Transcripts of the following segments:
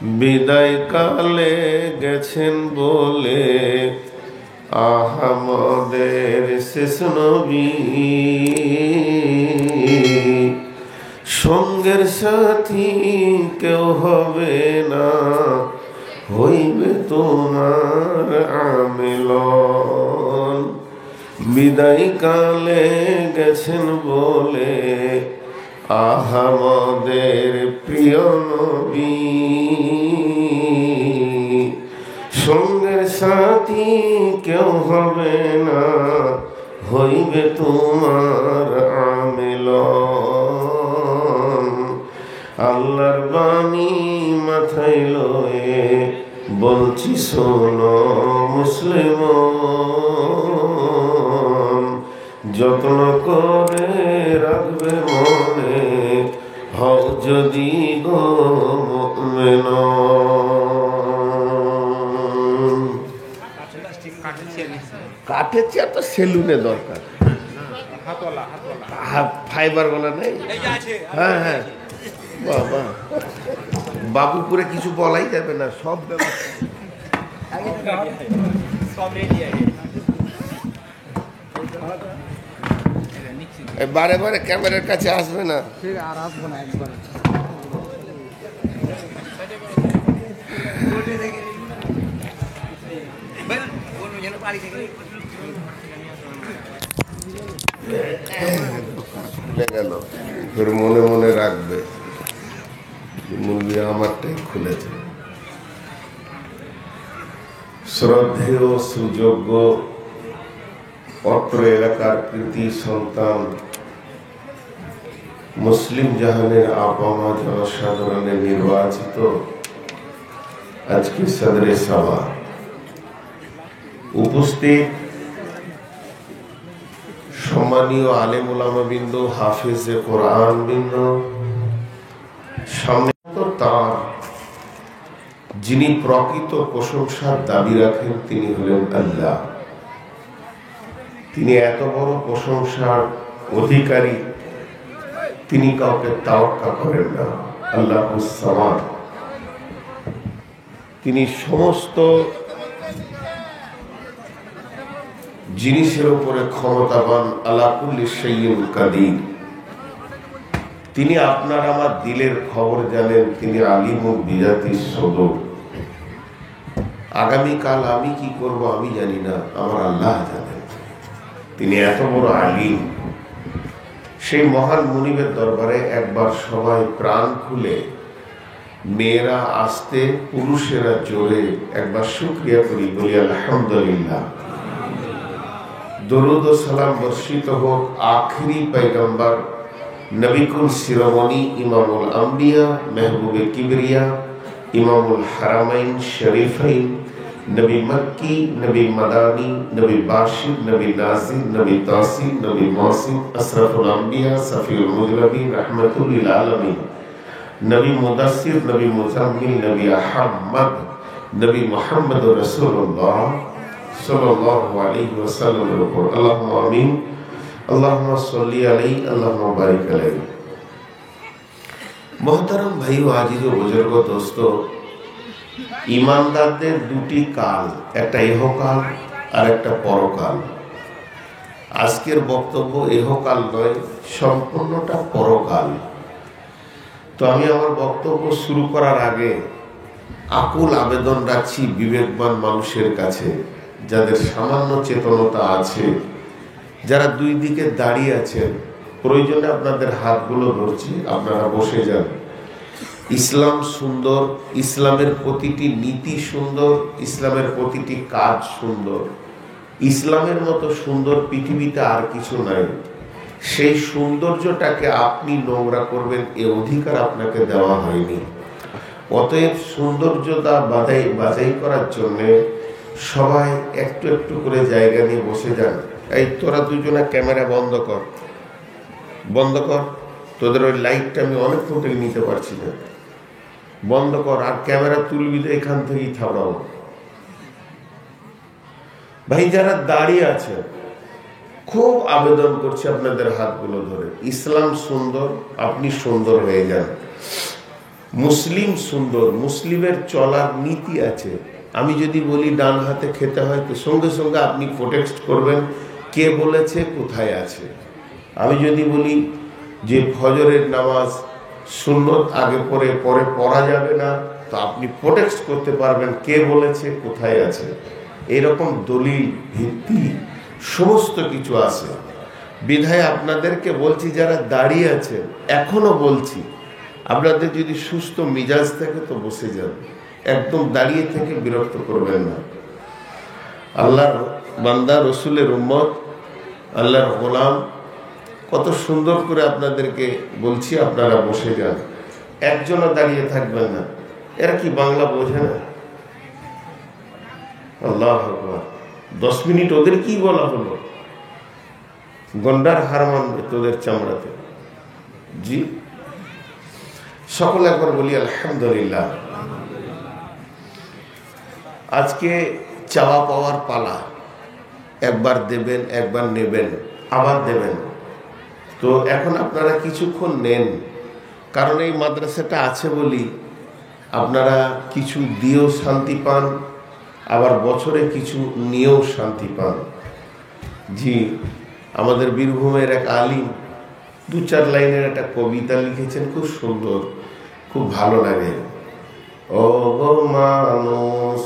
বিদায় কালে গেছেন বলে আহমদের শেষ নবী, সঙ্গের সাথী কেউ হবে না, হইবে তোমার আমিলন। বিদায় কালে গেছেন বলে আহমদের প্রিয় নবী, সঙ্গের সাথী কেউ হবে না, হইবে তোমার আমিলন। আল্লাহর বাণী মাথায় লয়ে বলছি শোনো মুসলিম, যত্ন করে রাখবে মনে, হও যদি গো মুমিন। কাঠের চেয়ার তো সেলুনে দরকার, ফাইবার বলা নেই। হ্যাঁ হ্যাঁ বাবা, বাবুপুরে কিছু বলাই যাবে না, সব বারে বারে ক্যামেরার কাছে আসবে না, আর আসবো না একবার। গেল ফের মনে মনে রাখবে মুরগি আমারটাই খুলেছে। শ্রদ্ধেয় সুযোগ্য অত্র এলাকার কৃতি সন্তান, মুসলিম জাহানের আপামা জনসাধারণের নির্বাচিত আজকে সদরে সভা উপস্থিত সম্মানীয় আলেম উলামা বিন্দু, হাফেজে কোরআন বিন্দু, সামনে তার যিনি প্রকৃত প্রশংসার দাবি রাখেন তিনি হলেন আল্লাহ। তিনি এত বড় প্রশংসার অধিকারী, তিনি কাউকে তাওয়াক্কা করেন না। আল্লাহুস সামাদ, তিনি সমস্ত জিনিসের উপরে ক্ষমতাবান, আলা কুল্লি শাইইন কাদির। তিনি আপনার আমার দিলের খবর জানেন, তিনি আলিমুল বিজাতিস সুদূর। আগামীকাল আমি কি করব আমি জানি না, আমার আল্লাহ জানেন। তিনি এত বড় আলিম। সেই মহান মুনিবের দরবারে একবার সবাই প্রাণ খুলে, মেয়েরা আসতে, পুরুষেরা জোরে একবার শুকরিয়া করি, বলি আলহামদুলিল্লাহ। দরুদ ও সালাম বর্ষিত হোক আখিরি পয়গম্বর নবিকুল শিরোমণি ইমামুল আম্বিয়া, মেহবুবে কিবরিয়া, ইমামুল হারামাইন শরীফাইন, নবী মক্কি, নবী মাদানী, নবী বাশির, নবী নাজির, নবী তাসির, নবী মৌসিম, আশরাফুল আম্বিয়া, সফিউল মুজরবিন, রাহমাতুল লিল আলামিন, নবী মুদাসসির, নবী মুজাম্মিল, নবী আহমদ, নবী মুহাম্মদুর রাসূলুল্লাহ সাল্লাল্লাহু আলাইহি ওয়াসাল্লামের উপর আল্লাহুম্মা আমিন। আল্লাহুম্মা সাল্লি আলাইহি, আল্লাহুম্মা বারিক আলাইহি। মোহতারাম ভাই ও আজিজ ও বুজুর্গ দোস্ত, ইমানদারদের দুটি কাল, একটা ইহকাল আর একটা পরকাল। আজকের বক্তব্য ইহকাল নয়, সম্পূর্ণটা পরকাল। তো আমি আমার বক্তব্য শুরু করার আগে আকুল আবেদন রাখছি বিবেকবান মানুষের কাছে, যাদের সামান্য চেতনতা আছে, যারা দুই দিকে দাঁড়িয়ে আছেন, প্রয়োজনে আপনাদের হাতগুলো ধরছি, আপনারা বসে যান। ইসলাম সুন্দর, ইসলামের প্রতিটি নীতি সুন্দর, ইসলামের প্রতিটি কাজ সুন্দর। ইসলামের মতো সুন্দর পৃথিবীতে আর কিছু নাই। সেই সৌন্দর্যটাকে আপনি নোংরা করবেন এ অধিকার আপনাকে দেওয়া হয়নি। অতএব সৌন্দর্যতা বাজাই করার জন্য সবাই একটু একটু করে জায়গা নিয়ে বসে যান। এই তোরা দুজনে ক্যামেরা বন্ধ কর, বন্ধ কর। তোদের ওই লাইটটা আমি অনেকক্ষণ থেকে নিতে পারছি না, বন্ধ কর। আর ক্যামেরা তুলবি তো এখান থেকেই থামড়াও। ভাই যারা দাঁড়িয়ে আছে, খুব আবেদন করছি আপনাদের হাতগুলো ধরে, ইসলাম সুন্দর, আপনি সুন্দর হয়ে যান। মুসলিম সুন্দর, মুসলিমের চলার নীতি আছে। আমি যদি বলি ডান হাতে খেতে হয়, তো সঙ্গে সঙ্গে আপনি প্রোটেক্ট করবেন কে বলেছে, কোথায় আছে। আমি যদি বলি যে ফজরের নামাজ সুন্নত আগে পরে পড়া যাবে না, তো আপনি প্রোটেক্ট করতে পারবেন কে বলেছে, কোথায় আছে। এরকম দলিল ভিত্তি সমস্ত কিছু আছে। বিধায় আপনাদেরকে বলছি, যারা দাঁড়িয়ে আছেন, এখনো বলছি, আপনাদের যদি সুস্থ মিজাজ থাকে তো বসে যান, একদম দাঁড়িয়ে থেকে বিরক্ত করবেন না। আল্লাহর বান্দা, রসুলের উম্মত, আল্লাহর গোলাম, কত সুন্দর করে আপনাদেরকে বলছি, আপনারা বসে যান, একজনও দাঁড়িয়ে থাকবেন না। এরা কি বাংলা বোঝে না? আল্লাহু আকবার। 10 মিনিট ওদের কি বলা হলো? গন্ডার হার মানবে তোদের চামড়াতে। জি, সকলে একবার বলি আলহামদুলিল্লাহ। আজকে চাওয়া পাওয়ার পালা, একবার দেবেন, একবার নেবেন, আবার দেবেন। তো এখন আপনারা কিছুক্ষণ নেন, কারণ এই মাদ্রাসাটা আছে বলি আপনারা কিছু দিয়েও শান্তি পান, আবার বছরে কিছু নিয়েও শান্তি পান। জি, আমাদের বীরভূমের এক আলিম 2-4 লাইনের একটা কবিতা লিখেছেন, খুব সুন্দর, খুব ভালো লাগে। ও গো মানুষ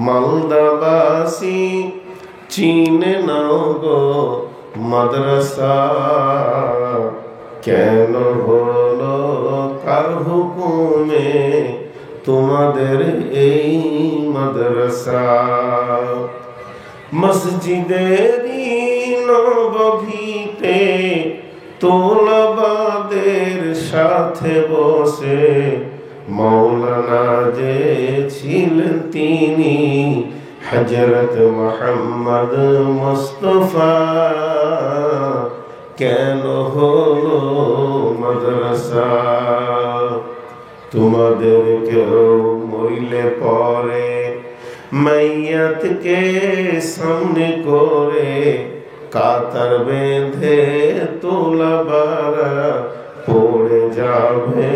মালদাবাসী, চিনে নাও গো মাদ্রাসা, কেন হলো কার হুকুমে তোমাদের এই মাদ্রাসা। মসজিদের নববীতে তোলাবাদের সাথে বসে মৌলানা যে ছিলেন তিনি হযরত মুহাম্মদ মুস্তাফা, কেন হলো মাদ্রাসা। তোমাদের কেউ মরিলে পরে মাইয়াতকে সামনে করে কাতার বেঁধে তোলাবারা পড়ে যাবে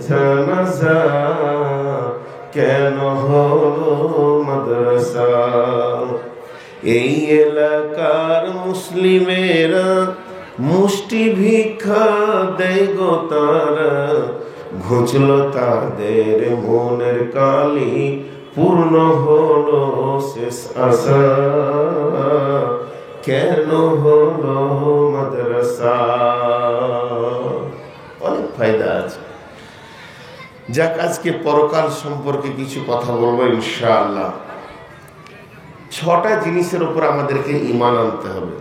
জানাজা, কেন হলো মাদ্রাসা। এই এলাকার মুসলিমেরা মুষ্টি ভিক্ষা দেয় গো তারা, ঘুচল তাদের মনের কালি, পূর্ণ হলো শেষ আশা, কেন হলো মাদ্রাসা। অনেক ফায়দা আছে। যাক, আজকে পরকাল সম্পর্কে কিছু কথা বলবো ইনশাআল্লাহ। 6টা জিনিসের উপর আমাদেরকে ঈমান আনতে হবে।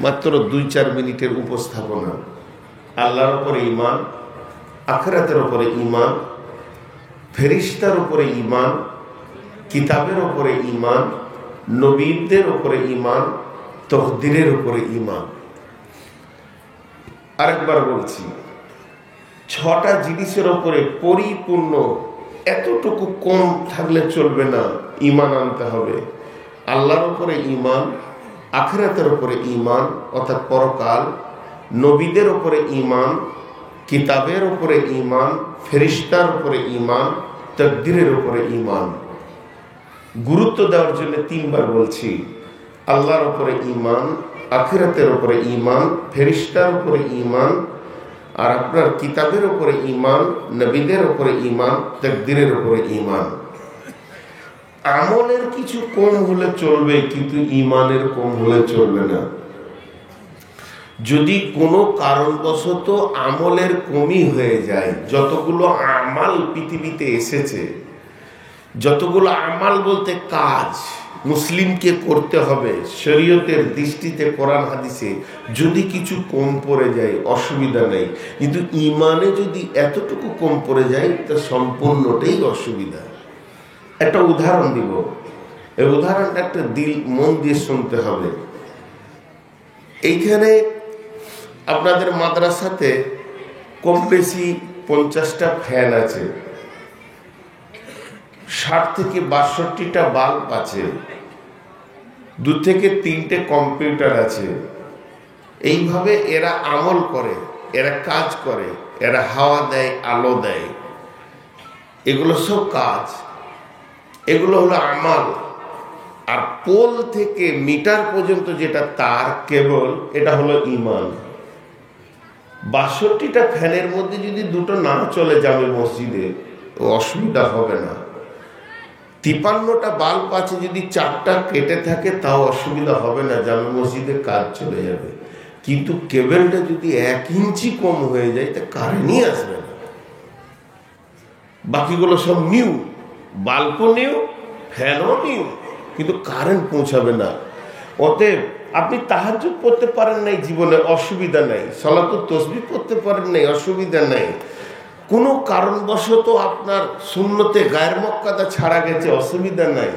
মাত্র 2-4 মিনিটের উপস্থাপনা। আল্লাহর উপরে ঈমান, আখিরাতের উপরে ঈমান, ফেরেশতার উপরে ঈমান, কিতাবের উপরে ঈমান, নবীদের উপরে ঈমান, তকদিরের উপরে ঈমান। আরেকবার বলছি, 6টা জিনিসের উপরে পরিপূর্ণ, এতটুকু কম থাকলে চলবে না, ঈমান আনতে হবে। আল্লাহর উপরে ঈমান, আখিরাতের উপরে ঈমান অর্থাৎ পরকাল, নবীদের উপরে ঈমান, কিতাবের উপরে ঈমান, ফেরেশতার উপরে ঈমান, তাকদীরের উপরে ঈমান। গুরুত্ব দেওয়ার জন্য 3বার বলছি, আল্লাহর উপরে ঈমান, আখিরাতের উপরে ঈমান, ফেরেশতার উপরে ঈমান, আর আপনার কিতাবের উপরে ঈমান, নবীদের উপরে ঈমান, তাকদীরের উপরে ঈমান। আমলের কিছু কম হলে চলবে, কিন্তু ঈমানের কম হলে চলবে না। যদি কোনো কারণবশত আমলের কমই হয়ে যায়, যতগুলো আমাল পৃথিবীতে এসেছে, যতগুলো আমাল বলতে কাজ মুসলিমকে করতে হবে শরীয়তের দৃষ্টিতে, কোরআন হাদিসে, যদি কিছু কম পড়ে যায় অসুবিধা নেই, কিন্তু ঈমানে যদি এতটুকু কম পড়ে যায় তা সম্পূর্ণটাই অসুবিধা। একটা উদাহরণ দিব, এই উদাহরণটা একটা দিল মন দিয়ে শুনতে হবে। এইখানে আপনাদের মাদ্রাসাতে কম বেশি 50টা ফ্যান আছে, 60 থেকে 62টা বাল্ব আছে, 2 থেকে 3টে কম্পিউটার আছে। এইভাবে এরা আমল করে, এরা কাজ করে, এরা হাওয়া দেয়, আলো দেয়। এগুলো সব কাজ, এগুলো হলো আমাল। আর পোল থেকে মিটার পর্যন্ত যেটা তার কেবল, এটা হলো ইমান। ৬২টা ফ্যানের মধ্যে যদি দুটো না চলে যাবে মসজিদে, অসুবিধা হবে না। ৫৩টা বাল্ব আছে, যদি ৪টা কেটে থাকে তাও অসুবিধা হবে না, জামে মসজিদে কাজ চলে যাবে। কিন্তু কেবলটা যদি ১ ইঞ্চি কম হয়ে যায়, তা কারেন্টই আসবে না। বাকিগুলো সব নিউ, বাল্বও নিউ, ফ্যানও নিউ, কিন্তু কারেন্ট পৌঁছাবে না। অতএব আপনি তাহাজ্জুদ পড়তে পারেন নাই জীবনে, অসুবিধা নাই। সালাতুত তাসবিহ পড়তে পারেন নাই, অসুবিধা নাই। কোনো কারণবশত আপনার সুন্নতে গায়ের মুআক্কাদা ছাড়া গেছে, অসুবিধা নাই।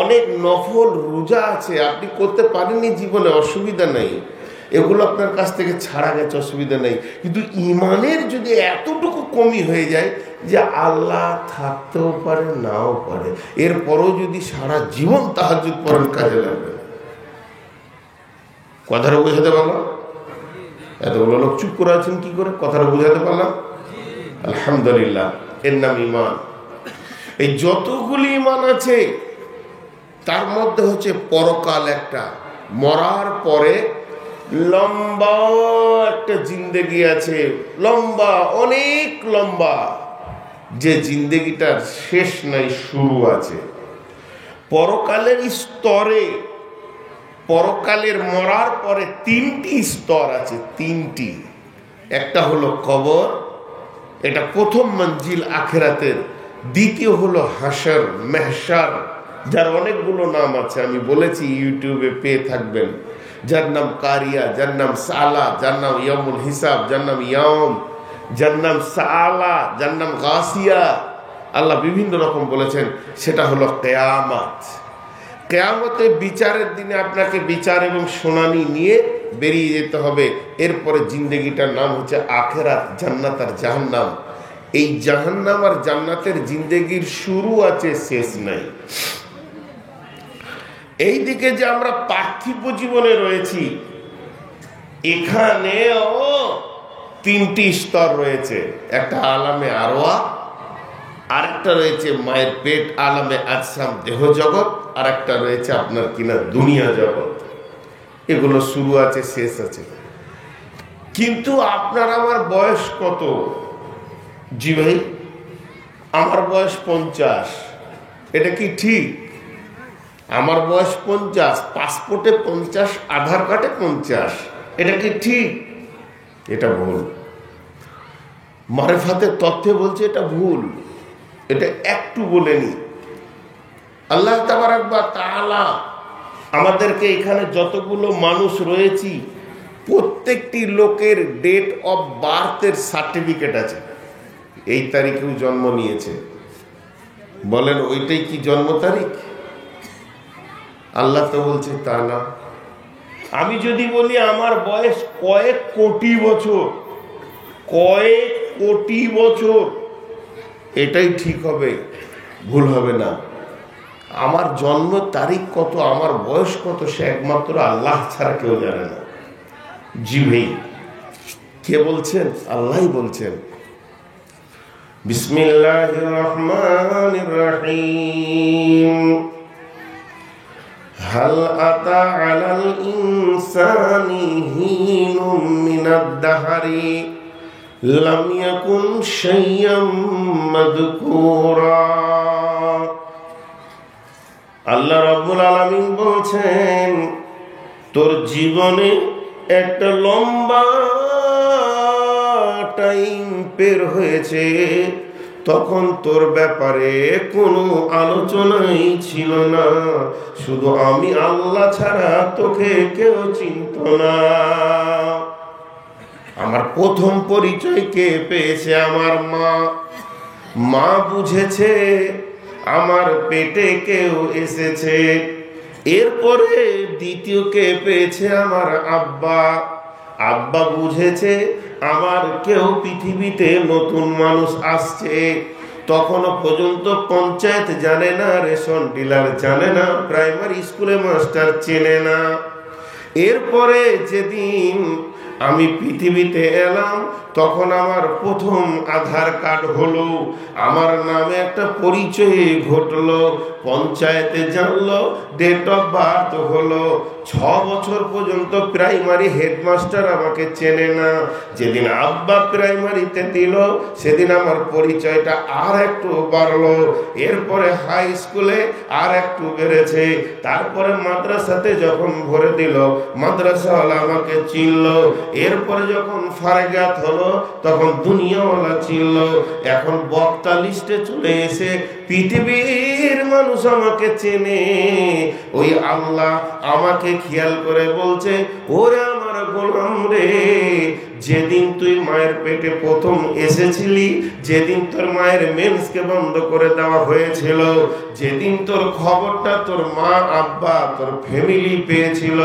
অনেক নফল রোজা আছে আপনি করতে পারেননি জীবনে, অসুবিধা নাই। এগুলো আপনার কাছ থেকে ছাড়া গেছে, অসুবিধা নেই। কিন্তু ইমানের যদি এতটুকু কমি হয়ে যায় যে আল্লাহ থাকতেও পারে, নাও পারে, এরপরও যদি সারা জীবন তাহাজ্জুদ পড়েন, কাজে লাগবে। কথাটা বোঝাতে পারলাম? এতগুলো লোক চুপ করে আছেন কি করে? কথাটা বোঝাতে পারলাম? আলহামদুলিল্লাহ, এর নাম ইমান। এই যতগুলি ইমান আছে তার মধ্যে হচ্ছে পরকাল একটা, মরার পরে লম্বা একটা জিন্দেগি আছে, লম্বা, অনেক লম্বা, যে জিন্দেগিটার শেষ নাই, শুরু আছে। পরকালের স্তরে, পরকালের মরার পরে ৩টি স্তর আছে, ৩টি। একটা হলো কবর, এটা প্রথম মঞ্জিল আখিরাতের। দ্বিতীয় হলো হাসর, মেহশার, যার অনেকগুলো নাম আছে, আমি বলেছি, ইউটিউবে পেয়ে থাকবেন। যার নাম কারিয়া, যার নাম সালা, যার নাম ইয়ামুল হিসাব, যার নাম ইয়াম, যার নাম সালা, যার নাম গাসিয়া, আল্লাহ বিভিন্ন রকম বলেছেন। সেটা হলো কিয়ামত। কিয়ামতে বিচারের দিনে আপনাকে বিচার এবং শুনানি নিয়ে বেরিয়ে যেতে হবে। এরপরে জিন্দেগিটার নাম হচ্ছে আখিরাত, জান্নাত আর জাহান্নাম। এই জাহান্নাম আর জান্নাতের জিন্দেগির শুরু আছে, শেষ নাই। এই দিকে যে আমরা পার্থিব জীবনে রয়েছি, এখানেও ৩টি স্তর রয়েছে। একটা আলামে আরওয়া, আরেকটা রয়েছে মায়ের পেট, আলামে আজসাম, দেহ জগৎ, আর একটা রয়েছে আপনার কিনা দুনিয়া জগৎ। এগুলো শুরু আছে, শেষ আছে। কিন্তু আপনার আমার বয়স কত? জি ভাই, আমার বয়স 50। এটা কি ঠিক? আমার বয়স 50, পাসপোর্টে 50, আধার কার্ডে 50, এটা কি ঠিক? এটা ভুল। মারিফাতের তথ্যে বলছে এটা ভুল। এটা একটু বলেনি। আল্লাহ তাবারাক ওয়া তাআলা আমাদেরকে এখানে যতগুলো মানুষ রয়েছি, প্রত্যেকটি লোকের ডেট অফ বার্থের সার্টিফিকেট আছে। এই তারিখেও জন্ম নিয়েছে, বলেন ওইটাই কি জন্ম তারিখ? আল্লাহ তো বলছে তা না। আমি যদি বলি আমার বয়স কয়েক কোটি বছর, কয়েক কোটি বছর, এটাই ঠিক হবে, ভুল হবে না। আমার জন্ম তারিখ কত, আমার বয়স কত, সে একমাত্র আল্লাহ ছাড়া কেউ জানে না। জি ভাই, কে বলছেন? আল্লাহই বলছেন। বিসমিল্লাহির রহমানির রহিম। হাল আতা আলাল ইনসানি হিনুম মিনাদ দাহরি লাম ইয়াকুন শাইয়্যাম মাযকুরা। আল্লাহ রাব্বুল আলামিন বলছেন, তোর জীবনে একটা লম্বা টাইম বের হয়েছে, তখন তোর ব্যাপারে কোনো আলোচনাই ছিল না। শুধু আমি আল্লাহ ছাড়া তোকে কেউ চিনত না। আমার প্রথম পরিচয় কে পেয়েছে? আমার মা। মা বুঝেছে আমার পেটে কেউ এসেছে। এরপরে দ্বিতীয় কে পেয়েছে? আমার আব্বা। আব্বা বুঝেছে আমার কেউ পৃথিবীতে নতুন মানুষ আসছে। তখনও পর্যন্ত পঞ্চায়েত জানে না, রেশন ডিলার জানে না, প্রাইমারি স্কুলে মাস্টার চেনে না। এরপরে যেদিন আমি পৃথিবীতে এলাম তখন আমার প্রথম আধার কার্ড হলো, আমার নামে একটা পরিচয় ঘটলো, পঞ্চায়েতে জানলো, ডেট অফ বার্থ হলো। 6 বছর পর্যন্ত প্রাইমারি হেডমাস্টার আমাকে চেনে না। যেদিন আব্বা প্রাইমারিতে দিল সেদিন আমার পরিচয়টা আর একটু বাড়লো। এরপরে হাই স্কুলে আর একটু বেড়েছে। তারপরে মাদ্রাসাতে যখন ভরে দিল, মাদ্রাসাওয়ালা আমাকে চিনল। এরপরে যখন ফারাগাত হলো তখন দুনিয়াওয়ালা চিনল। এখন বক্তা লিস্টে চলে এসে পৃথিবীর মানুষ আমাকে চেনে। ওই আল্লাহ আমাকে খেয়াল করে বলছে, ওরে আমার গোলাম রে, যেদিন তুই মায়ের পেটে প্রথম এসেছিলি, যেদিন তোর মায়ের মেন্সকে বন্ধ করে দেওয়া হয়েছিল, যেদিন তোর খবরটা তোর মা আব্বা তোর ফ্যামিলি পেয়েছিল,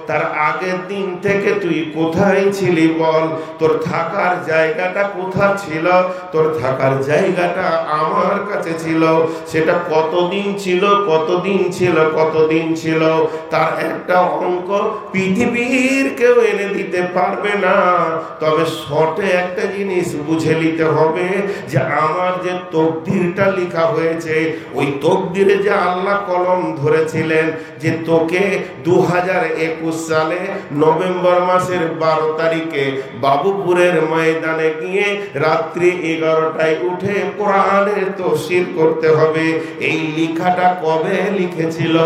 তার আগের দিন থেকে তুই কোথায় ছিলি বল? তোর থাকার জায়গাটা কোথায় ছিল? তোর থাকার জায়গাটা আমার কাছে ছিল। সেটা কতদিন ছিল, কতদিন ছিল, কতদিন ছিল, তার একটা অঙ্ক পৃথিবীর কেউ এনে দিতে পারবে না। তবে শর্টে একটা জিনিস বুঝে নিতে হবে যে আমার যে তকদিরটা লেখা হয়েছে, ওই তকদিরে যে আল্লাহ কলম ধরেছিলেন যে তোকে 2021 সালে নভেম্বর মাসের 12 তারিখে বাবুপুরের ময়দানে গিয়ে রাত্রি 11টায় উঠে কোরআনের তাফসীর করতে হবে। এই লেখাটা কবে লিখেছিল?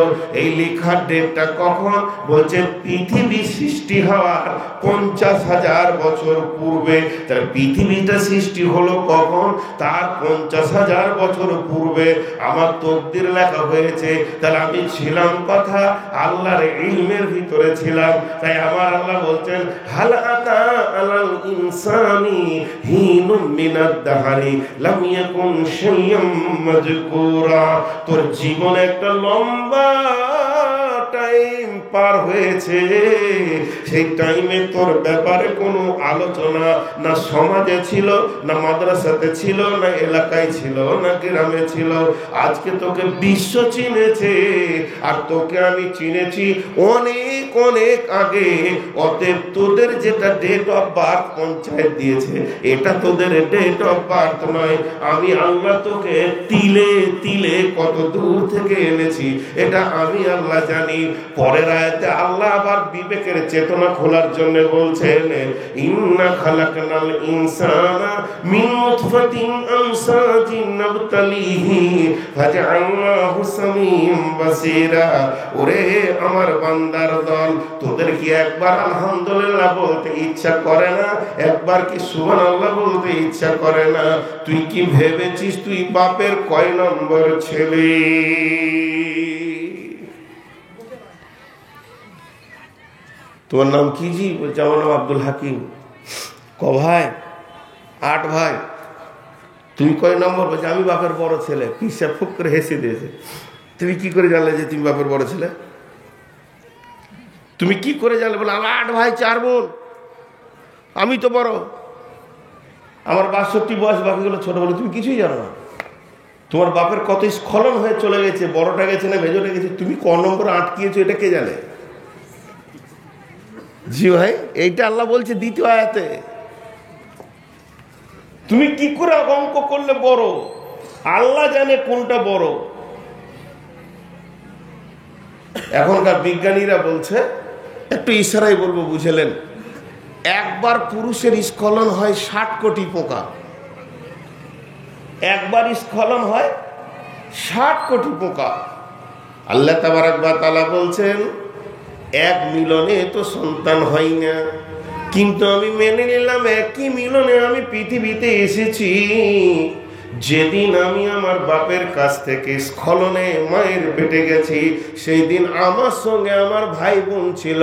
এই লেখার ডেটটা কখন? বলছে পৃথিবী সৃষ্টি হওয়ার 50,000 বছর পূর্বে। তার পৃথিবীটা সৃষ্টি হলো কখন? তার 50,000 বছর পূর্বে আমার তকদির লেখা হয়েছে। তাহলে আমি ছিলাম কথা আল্লাহর ইলমের ভিতরে ছিলাম। তাই আমার আল্লাহ বলছেন, হাল আতা আলাল ইনসানি হিনুম মিনাদ দাহরি লাম ইয়াকুন শাইয়্যাম মাযকুরা। তোর জীবনে একটা লম্বা টাইম পার হয়েছে, সেই টাইমে তোর ব্যাপারে কোনো আলোচনা না সমাজে ছিল, না মাদ্রাসাতে ছিল, না এলাকায় ছিল, না গ্রামে ছিল। আজকে তোকে বিশ্ব চিনেছে, আর তোকে আমি চিনেছি অনেক অনেক আগে। অতএব তোদের যেটা ডেট অফ বার্থ পঞ্চায়েত দিয়েছে, এটা তোদের ডেট অফ বার্থ নয়। আমি আল্লাহ তোকে তিলে তিলে কত দূর থেকে এনেছি, এটা আমি আল্লাহ জানি। পরের আয়াতে আল্লাহ আবার বিবেকের চেতনা খোলার জন্য বলছেন, ইন্না খালাকনাল ইনসানা মিন নুতফাতিন আমসাজিন নাবতালিহি ফাজআলনাহু সামিয়্যাম বাসীরা। ওরে আমার বান্দার দল, তোদের কি একবার আলহামদুলিল্লাহ বলতে ইচ্ছা করে না? একবার কি সুবহানাল্লাহ বলতে ইচ্ছা করে না? তুই কি ভেবেছিস তুই বাপের কয় নম্বর ছেলে? তোমার নাম কি জি? বলছে আমার নাম আব্দুল হাকিম। ক ভাই? 8 ভাই। তুমি কয় নম্বর? বলছে আমি বাপের বড় ছেলে। পিসা ফুক করে হেসে দিয়েছে। তুমি কি করে জানলে যে তুমি বাপের বড় ছেলে? তুমি কি করে জানলে? বলে আমার 8 ভাই 4 বোন, আমি তো বড়, আমার 62 বয়স, বাকিগুলো ছোট। বলে তুমি কিছুই জানো না। তোমার বাপের কত স্খলন হয়ে চলে গেছে, বড়টা গেছে না মেজোটা গেছে, তুমি ক নম্বরে আটকিয়েছো এটা কে জানে? জি ভাই, এইটা আল্লাহ বলছে দ্বিতীয় আয়াতে। তুমি কি করে অঙ্ক করলে বড়? আল্লাহ জানে কোনটা বড়। এখনকার বিজ্ঞানীরা বলছে, একটু ইশারায় বলবো বুঝলেন, একবার পুরুষের স্খলন হয় 60 কোটি পোকা। একবার স্খলন হয় 60 কোটি পোকা। আল্লাহ তাবারক ওয়া তাআলা বলছেন, এক মিলনে তো সন্তান হয় না, কিন্তু আমি মেনে নিলাম একই মিলনে আমি পৃথিবীতে এসেছি। যেদিন আমি আমার বাপের কাছ থেকে স্খলনে মায়ের পেটে গেছি, সেই দিন আমার সঙ্গে আমার ভাই বোন ছিল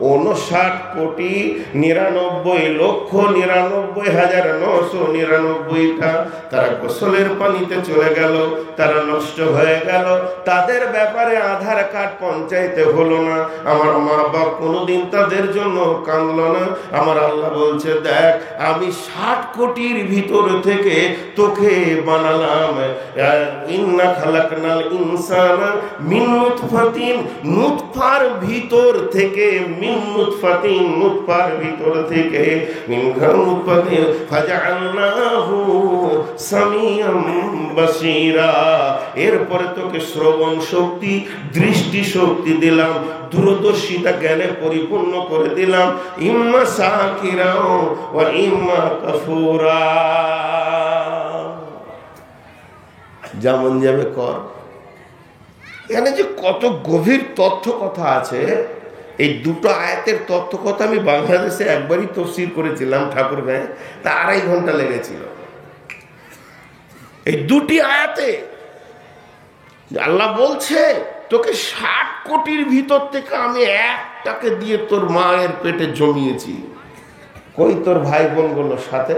59,99,999টা। তারা গোসলের পানিতে চলে গেল, তারা নষ্ট হয়ে গেল। তাদের ব্যাপারে আধার কার্ড পঞ্চায়েতে হলো না। আমার মা বাপ কোনোদিন তাদের জন্য কাঁদল না। আমার আল্লাহ বলছে, দেখ আমি 60 কোটির ভিতর থেকে তোকে বানালাম। ইন্না খালাকনাল ইনসানা মিন নুতফাতিন, নুতফার ভিতর থেকে, মিন নুতফাতিন, নুতফার ভিতর থেকে, মিন নুতফাতিন ফাজআলনাহু সামিয়াম বাসীরা। এরপরে তোকে শ্রবণ শক্তি, দৃষ্টি শক্তি দিলাম, দূরদর্শিতা জ্ঞানে পরিপূর্ণ করে দিলাম। ইম্মা শাকিরা ওয়া ইম্মা কাফুরা, যেমন যাবে কর। এখানে যে কত গভীর তথ্য কথা আছে, এই দুটো আয়াতের তথ্য কথা আমি বাংলাদেশে একবারই তফসির করেছিলাম ঠাকুর গায়ে, তা 2.5 ঘন্টা লেগেছিল। এই দুটি আয়াতে আল্লাহ বলছে তোকে 60 কোটির ভিতর থেকে আমি একটাকে দিয়ে তোর মায়ের পেটে জমিয়েছি। কই তোর ভাই বোন গুলো সাথে?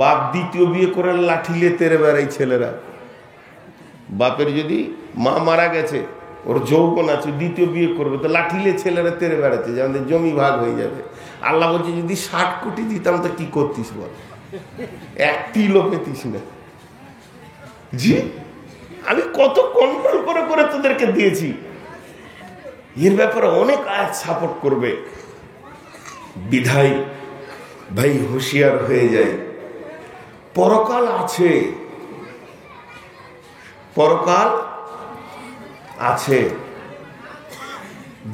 বাপ দ্বিতীয় বিয়ে করে লাঠিলে তেরে বেড়াই ছেলেরা। বাপের যদি মা মারা গেছে, ওর যৌবন আছে, দ্বিতীয় বিয়ে করবে, তো লাঠিলে ছেলেরা তেরে বেড়াচ্ছে যে আমাদের জমি ভাগ হয়ে যাবে। আল্লাহ বলছে যদি 60 কোটি দিতাম তো কি করতিস বল? একটি লোক পেতিস না। জি, আমি কত কন্ট্রোল করে করে তোদেরকে দিয়েছি। এর ব্যাপারে অনেক আয়াত সাপোর্ট করবে। বিধায় ভাই হুঁশিয়ার হয়ে যায়। পরকাল আছে, পরকাল আছে।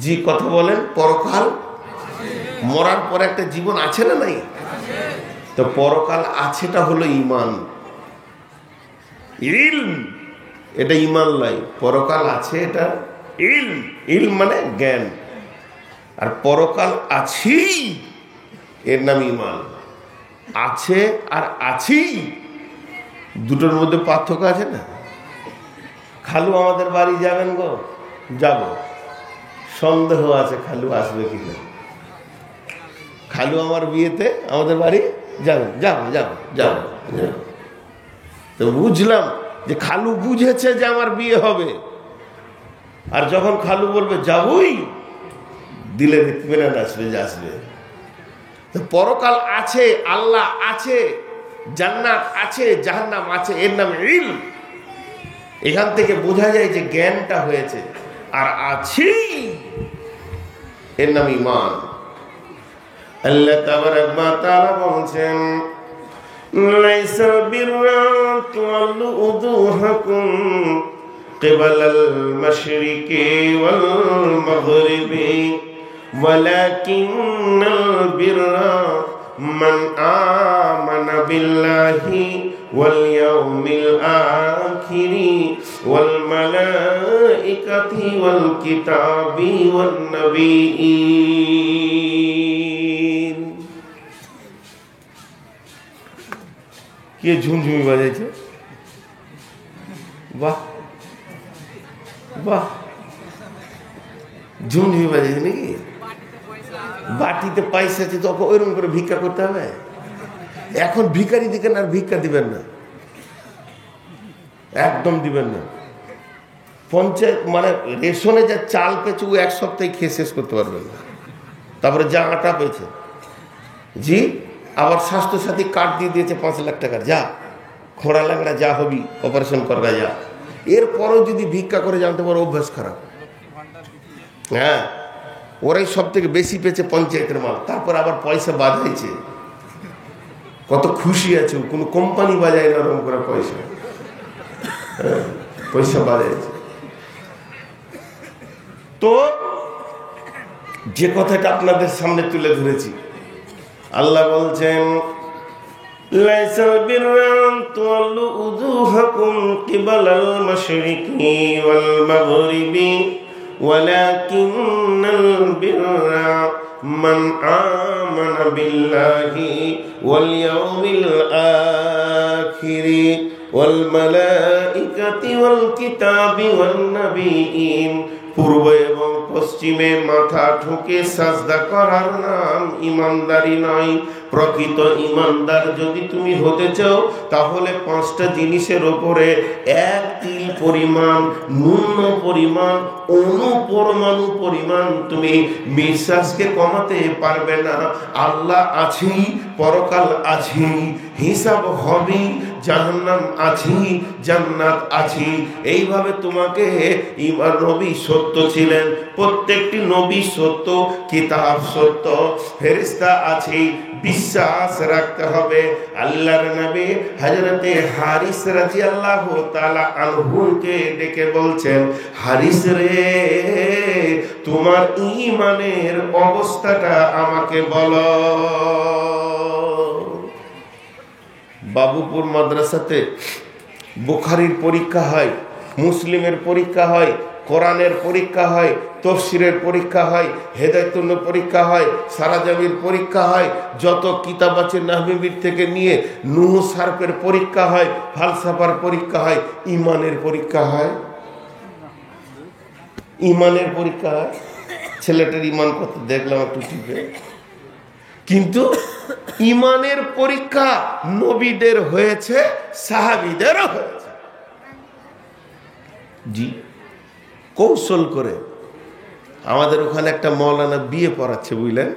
জি, কথা বলেন, পরকাল, মরার পর একটা জীবন আছে না নাই? তো পরকাল আছেটা হলো ঈমান, ইলম। এটা ঈমান লাই, পরকাল আছে এটা ইলম। ইলম মানে জ্ঞান, আর পরকাল আছি এর নাম ঈমান। আছে আর আছি দুটোর মধ্যে পার্থক্য আছে না? খালু আমাদের বাড়ি যাবেন গো? যাব, সন্দেহ আছে খালু আসবে কিনা। খালু আমার বিয়েতে আমাদের বাড়ি যাবেন? যাবো যাবো যাবো। তো বুঝলাম যে খালু বুঝেছে যে আমার বিয়ে হবে, আর যখন খালু বলবে যাবই, দিলের ইতমিনান আসবে যে আসবে। তো পরকাল আছে, আল্লাহ আছে, জান্নাত আছে, জাহান্নাম আছে, এর নাম ইলম। এখান থেকে বোঝা যায় যে জ্ঞানটা হয়েছে। আর আছি এর নাম ঈমান। আল্লাহ তাবারাক ওয়া তাআলা বলেন লাইসাল বিররা তুওয়াল্লু উজুহাকুম কিবালাল মাশরিকি ওয়াল মাগরিবি ওয়ালাকিন্নাল বিররা মান আমানা বিল্লাহি ওয়াল ইয়াউমিল আখিরি ওয়াল মালাইকাতি ওয়াল কিতাবি ওয়ান নাবিয়্যিন। কে ঝুমঝুমি বাজাইছে? বাহ বাহ, ঝুমঝুমি বাজাইছে নাকি? বাটিতে পয়সা আছে, তখন ওইরকম করে ভিক্ষা করতে হবে। এখন ভিখারি দিকেন আর ভিক্ষা দিবেন না, একদম দিবেন না। পঞ্চায়েত মানে রেশনে যা চাল পেয়েছে ও 1 সপ্তাহে খেয়ে শেষ করতে পারবেন না। তারপরে যা আটা পেয়েছে, জি, আবার স্বাস্থ্যসাথী কার্ড দিয়ে দিয়েছে 5 লাখ টাকার, যা খোঁড়া লাগড়া যা হবি অপারেশন করবা যা। এরপরও যদি ভিক্ষা করে জানতে পারো অভ্যাস খারাপ। হ্যাঁ, ওরাই সব থেকে বেশি পেয়েছে পঞ্চায়েতের মাল, তারপর আবার পয়সা বাজাইছে। কত খুশি আছে, কোনো কোম্পানি বাজায় না ওরকম করে পয়সা, পয়সা বাজাইছে। তো যে কথাটা আপনাদের সামনে তুলে ধরেছি, আল্লাহ বলছেন লাইসাল বিররা তুওয়াল্লু উজুহাকুম কিবালাল মাশরিকি ওয়াল মাগরিবি ওয়ালাকিন্নাল বিররা মান আমানা বিল্লাহি ওয়াল ইয়াউমিল আখিরি ওয়াল মালাইকাতি ওয়াল কিতাবি ওয়ান নাবিয়্যিন। পূর্ব এবং পশ্চিমে মাথা ঠুকে সাজদা করার নাম ইমানদারি নয়। প্রকৃত ইমানদার যদি তুমি হতে চাও, তাহলে 5টা জিনিসের ওপরে 1 তিল পরিমাণ, ন্যূন পরিমাণ, অনুপরমাণু পরিমাণ তুমি বিশ্বাসকে কমাতে পারবে না। আল্লাহ আছেই, পরকাল আছেই, হিসাব হবে, জাহান্নাম আছি, জান্নাত আছি। এইভাবে তোমাকে ইমান, নবী সত্য ছিলেন, প্রত্যেকটি নবী সত্য, কিতাব সত্য, ফেরেশতা আছে, বিশ্বাস রাখতে হবে। আল্লাহর নবী হযরতে হারিস রাদিয়াল্লাহু তাআলা আনহুকে ডেকে বলছেন, হারিস রে, তোমার ঈমানের অবস্থাটা আমাকে বলো। বাবুপুর মাদ্রাসাতে বুখারীর পরীক্ষা হয়, মুসলিমের পরীক্ষা হয়, কোরআনের পরীক্ষা হয়, তাফসীরের পরীক্ষা হয়, হেদায়েতুন পরীক্ষা হয়, সারাজামির পরীক্ষা হয়, যত কিতাব আছে নাহবির থেকে নিয়ে নুহ সারফের পরীক্ষা হয়, ফালসাফার পরীক্ষা হয়, ইমানের পরীক্ষা হয়। ইমানের পরীক্ষা হয়। ছেলেটার ইমান কত দেখলাম একটু টিপে। কিন্তু ইমানের পরীক্ষা নবীদের হয়েছে, সাহাবীদেরও হয়েছে। জি, কৌশল করে। আমাদের ওখানে একটা মৌলানা বিয়ে পড়াচ্ছে, বুঝলেন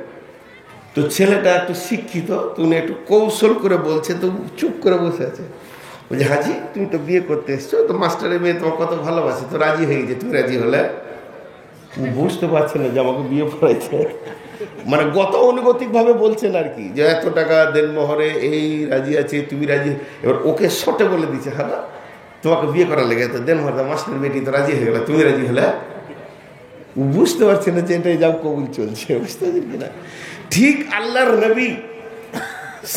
তো, ছেলেটা একটু শিক্ষিত, তুমি একটু কৌশল করে বলছে, তো চুপ করে বসে আছে। বলছে, হাজি তুমি তো বিয়ে করতে এসছো, তো মাস্টারের মেয়ে তোমার কত ভালোবাসে, তো রাজি হয়ে গেছে, তুমি রাজি হলে? বুঝতে পারছে না যে আমাকে বিয়ে পড়াইছে, মানে গতানুগতিক ভাবে বলছেন আর কি, যে এত টাকা দেন মোহরে, এই রাজি আছে, তুমি রাজি। এবার ওকে শর্টে বলে দিচ্ছে, হ্যাঁ তোমাকে বিয়ে করার লেগে তো দেন মোহর, মাস্টার বেটি তো রাজি হয়ে গেল, তুমি রাজি হলে? বুঝতে পারছে না যে এটাই যাও কবুল চলছে, বুঝতে পারছেন কিনা? ঠিক আল্লাহর নবী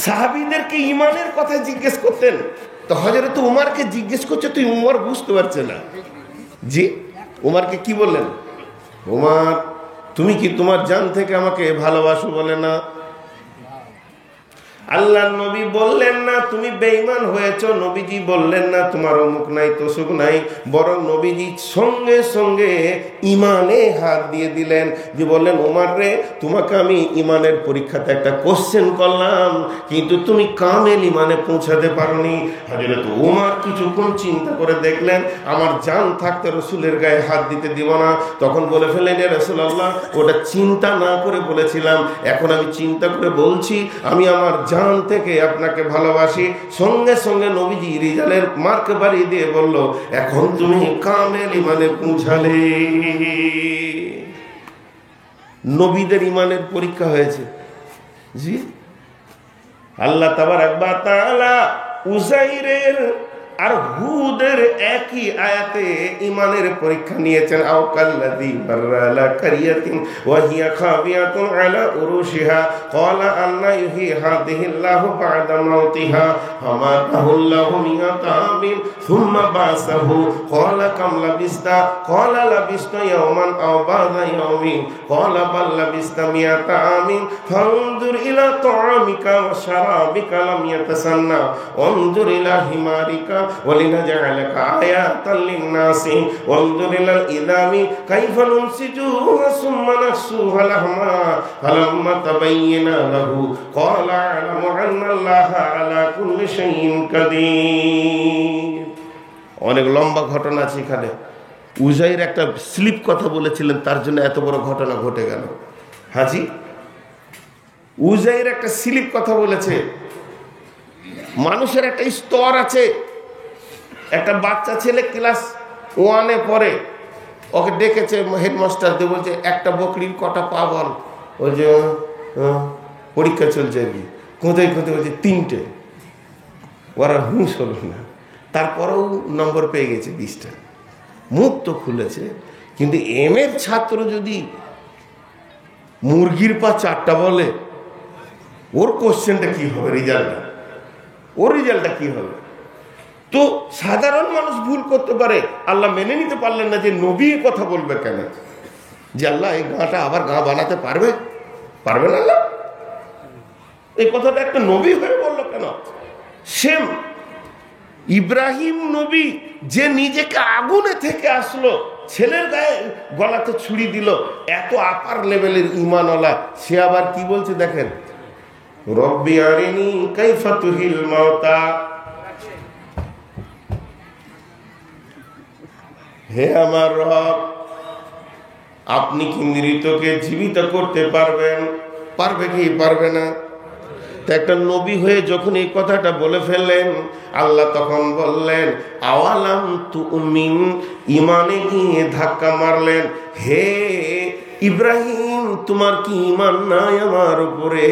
সাহাবীদেরকে ইমানের কথা জিজ্ঞেস করতেন, তো হযরত উমরকে জিজ্ঞেস করছে, তুই উমর বুঝতে পারছে না। জি, উমরকে কি বললেন? উমর, তুমি কি তোমার জান থেকে আমাকে ভালোবাসো বলে না? আল্লাহর নবী বললেন না তুমি বেঈমান হয়েছো, নবীজি বললেন না তোমার অমুক নাই তসুক নাই, বরং নবীজি সঙ্গে সঙ্গে ইমানে হাত দিয়ে দিলেন, যে বললেন, ওমর রে, তোমাকে আমি ইমানের পরীক্ষাতে একটা কোশ্চেন করলাম, কিন্তু তুমি কামেল ইমানে পৌঁছাতে পারোনি। হযরত ওমর কিছুক্ষণ চিন্তা করে দেখলেন, আমার জান থাকতে রসুলের গায়ে হাত দিতে দিব না। তখন বলে ফেললেন, ইয়া রাসূলুল্লাহ, ওটা চিন্তা না করে বলেছিলাম, এখন আমি চিন্তা করে বলছি, আমি আমার জান থেকে আপনাকে ভালোবাসি। সঙ্গে সঙ্গে নবীজি রিজালের মার্ক বাড়ি দিয়ে বলল, এখন তুমি কামেল ইমানে পৌঁছালে। নবীদের ইমানের পরীক্ষা হয়েছে। জি, আল্লাহ তাবারাক ওয়া তাআলা উযাইরের আর হুদের একই আয়াতে ইমানের পরীক্ষা নিয়েছেন। আও কাল্লাযী মাররা আলা কারিয়াতিন ওয়া হিয়া খাবিয়াতুন আলা উরুশিহা ক্বালা আন্না ইউহয়ী হাযিহিল্লাহু বা'দা মাউতিহা ফামাতাহুল্লাহু মিআতা আমিন সুম্মা বাসাহু ক্বালা কাম লাবিস্তা ক্বালা লাবিস্তু ইয়াওমান আও বা'দা ইয়াওমিন ক্বালা বাল লাবিস্তা মিআতা আমিন ফানজুর ইলা তাআমিকা ওয়া শারাবিকা লাম ইয়াতাসান্না ওয়ানজুর ইলা হিমারিকা ولنجعلك آية للناس وانظر إلى العظام كيف ننسجها ثم نكسوها لحما فلما تبين له قال أعلم أن الله على كل شيء قدير। অনেক লম্বা ঘটনা আছে এখানে। উযাইর একটা স্লিপ কথা বলেছিলেন, তার জন্য এত বড় ঘটনা ঘটে গেল। হাজি, উযাইর একটা স্লিপ কথা বলেছে। মানুষের একটা স্তর আছে। একটা বাচ্চা ছেলে ক্লাস 1-এ পড়ে, ওকে ডেকেছে হেডমাস্টার দিয়ে, বলছে একটা বকরির কটা পা বল। ওই যে পরীক্ষা চলছে আর কি, কোথায় কোথায় বলছে 3টে। ওরা হুঁশ হলো না, তারপরেও নম্বর পেয়ে গেছে 20টা। মুখ তো খুলেছে, কিন্তু এর ছাত্র যদি মুরগির পা 4টা বলে, ওর কোশ্চেনটা কি হবে, রেজাল্টটা, ওর রেজাল্টটা কি হবে? তো সাধারণ মানুষ ভুল করতে পারে, আল্লাহ মেনে নিতে পারলেন না যে নবী কথা বলবে কেন, যে আল্লাহ এই গাঁটা আবার গাঁ বানাতে পারবে পারবেন আল্লাহ, এই কথাটা একটা নবী হয়ে বললো কেন? সেম ইব্রাহিম নবী যে নিজেকে আগুনে থেকে আসলো, ছেলের গায়ে গলাতে ছুরি দিল, এত আপার লেভেলের ঈমানওয়ালা, সে আবার কি বলছে দেখেন, রব্বি আরিনি কাইফা তুহিল মাউতা, হে আমার রব, আপনি কি মৃতকে জীবিত করতে পারবেন? পারবে কি পারবে না? তো একটা নবী হয়ে যখন এই কথাটা বলে ফেললেন, আল্লাহ তখন বললেন আওয়ালাম তুমিন, ইমানে গিয়ে ধাক্কা মারলেন, হে ইব্রাহিম তোমার কি ঈমান নাই আমার উপরে?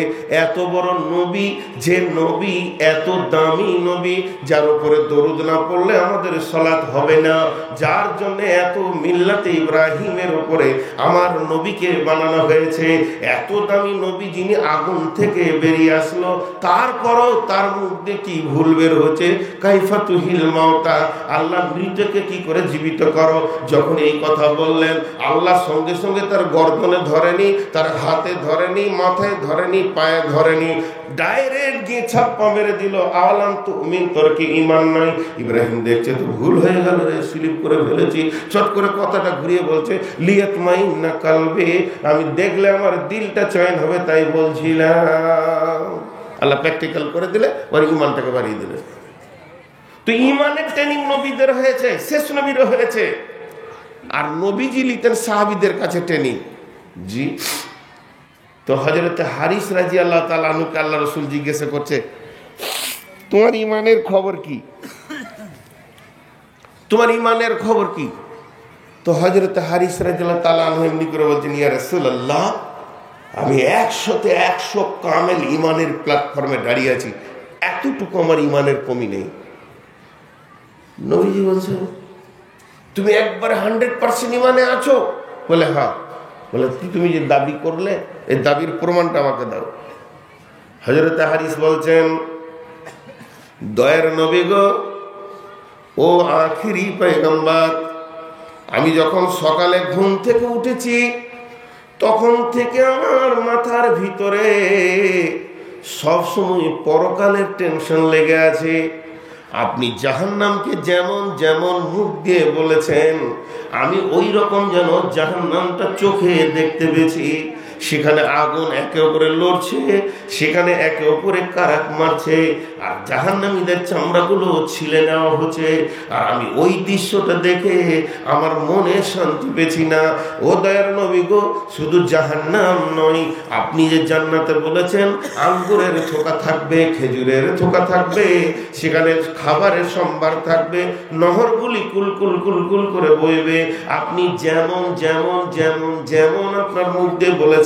এত বড় নবী, যে নবী এত দামি নবী, যার উপরে দরুদ না পড়লে আমাদের সালাত হবে না, যার জন্য এত মিল্লাতে ইব্রাহিমের উপরে আমার নবীকে বানানো হয়েছে, এত দামি নবী যিনি আগুন থেকে বেরিয়ে আসলো, তারপরও তার মুখ দিয়ে কি ভুল বের হচ্ছে, কাইফা তুহিল মাউতা, আল্লাহ মৃতকে কি করে জীবিত করো। যখন এই কথা বললেন, আল্লাহ সঙ্গে সঙ্গে তার গর্দনে ধরেনি, তার হাতে ধরেনি, মাথায় ধরেনি, পায়ে ধরেনি, ডাইরেক্ট গিয়ে ছাপ্পা মেরে দিল, আওয়ালাম তুমিন, তোর কি ঈমান নাই? ইব্রাহিম দেখছে তো ভুল হয়ে গেল রে, স্লিপ করে ফেলেছি, চট করে কথাটা ঘুরিয়ে বলছে লিয়াতমাইন্না কালবি, আমি দেখলে আমার দিলটা চয়ন হবে তাই বলছিলাম। আল্লাহ প্র্যাকটিক্যাল করে দিলে, ওর ঈমানটাকে বাড়িয়ে দিলে। তো ঈমানের ট্রেনিং নবীদের হয়েছে, শেষ নবীরও হয়েছে। আর নবীজি লিখতেন সাহাবীদের কাছে ট্রেনিং। জি, তো হযরত হারিস রাদিয়াল্লাহু তাআলা আনহুকে আল্লাহ রাসূল জিজ্ঞাসা করছে, তোমার ঈমানের খবর কি? তোমার ঈমানের খবর কি? তো হযরত হারিস রাদিয়াল্লাহু তাআলা আনহু এমনি করে বলছেন, ইয়া রাসূলুল্লাহ, আমি 100-তে 100 কামেল ঈমানের প্ল্যাটফর্মে দাঁড়িয়ে আছি, এতটুকু আমার ঈমানের কমি নেই। নবীজি বলছেন, তুমি একবারে 100% ঈমানে আছো? বলে হ্যাঁ। বলে তুমি যে দাবি করলে, এই দাবির প্রমাণটা আমাকে দাও। হযরত হারিস বলছেন, দয়ার নবী গো, ও আখিরি পয়গম্বর, আমি যখন সকালে ঘুম থেকে উঠেছি তখন থেকে আমার মাথার ভিতরে সবসময় পরকালের টেনশন লেগে আছে। আপনি জাহান্নামকে যেমন যেমন মুখ দিয়ে বলেছেন, আমি ওই রকম যেন জাহান্নামটা চোখে দেখতে পেয়েছি। সেখানে আগুন একে অপরে লড়ছে, সেখানে একে অপরে কারাক মারছে, আর জাহান্নামীদের চামড়াগুলো ছিলে নেওয়া হচ্ছে। আর আমি ওই দৃশ্যটা দেখে আমার মনে শান্তি পেয়েছি না। ও দয়ার নবী গো, শুধু জাহান্নাম নয়, আপনি যে জান্নাতে বলেছেন আঙ্গুরের থোকা থাকবে, খেজুরের থোকা থাকবে, সেখানে খাবারের সম্ভার থাকবে, নহরগুলি কুলকুল কুলকুল করে বইবে, আপনি যেমন যেমন যেমন যেমন আপনার মুখ দিয়ে বলেছেন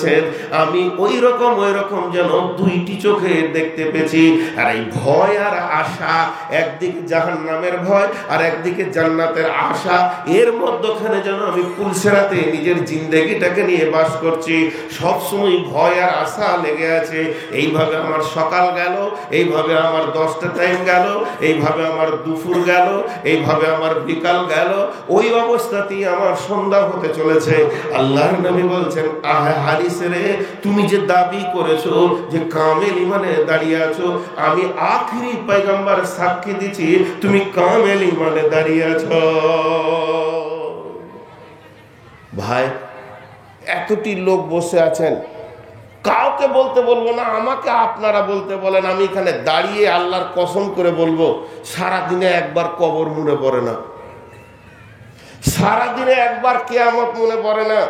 আমি ওই রকম যেন দুইটি চোখে দেখতে পেয়েছি। আর এই ভয় আর আশা, একদিকে জাহান্নামের ভয় আর একদিকে জান্নাতের আশা, এর মধ্যখানে যেন আমি পুলসেরাতে নিজের জিন্দেগিটাকে নিয়ে বাস করছি। সবসময় ভয় আর আশা লেগে আছে। এইভাবে আমার সকাল গেল, এইভাবে আমার 10টা টাইম গেল, এইভাবে আমার দুপুর গেল, এইভাবে আমার বিকাল গেল, ওই অবস্থাতেই আমার সন্ধ্যা হতে চলেছে। আল্লাহর নবী বলছেন, হারিস রে, তুমি যে দাবি করেছো যে কামেল ঈমানে দাঁড়িয়ে আছো, আমি আখিরি পয়গম্বর সাক্ষী দিচ্ছি তুমি কামেল ঈমানে দাঁড়িয়ে আছো। ভাই, এতটি লোক বসে আছেন, কাউকে বলতে বলবো না, আমাকে আপনারা বলতে বলেন, আমি এখানে দাঁড়িয়ে আল্লাহর কসম করে বলবো, সারাদিনে একবার কবর মনে পড়ে না, সারাদিনে একবার কিয়ামত মনে পড়ে না।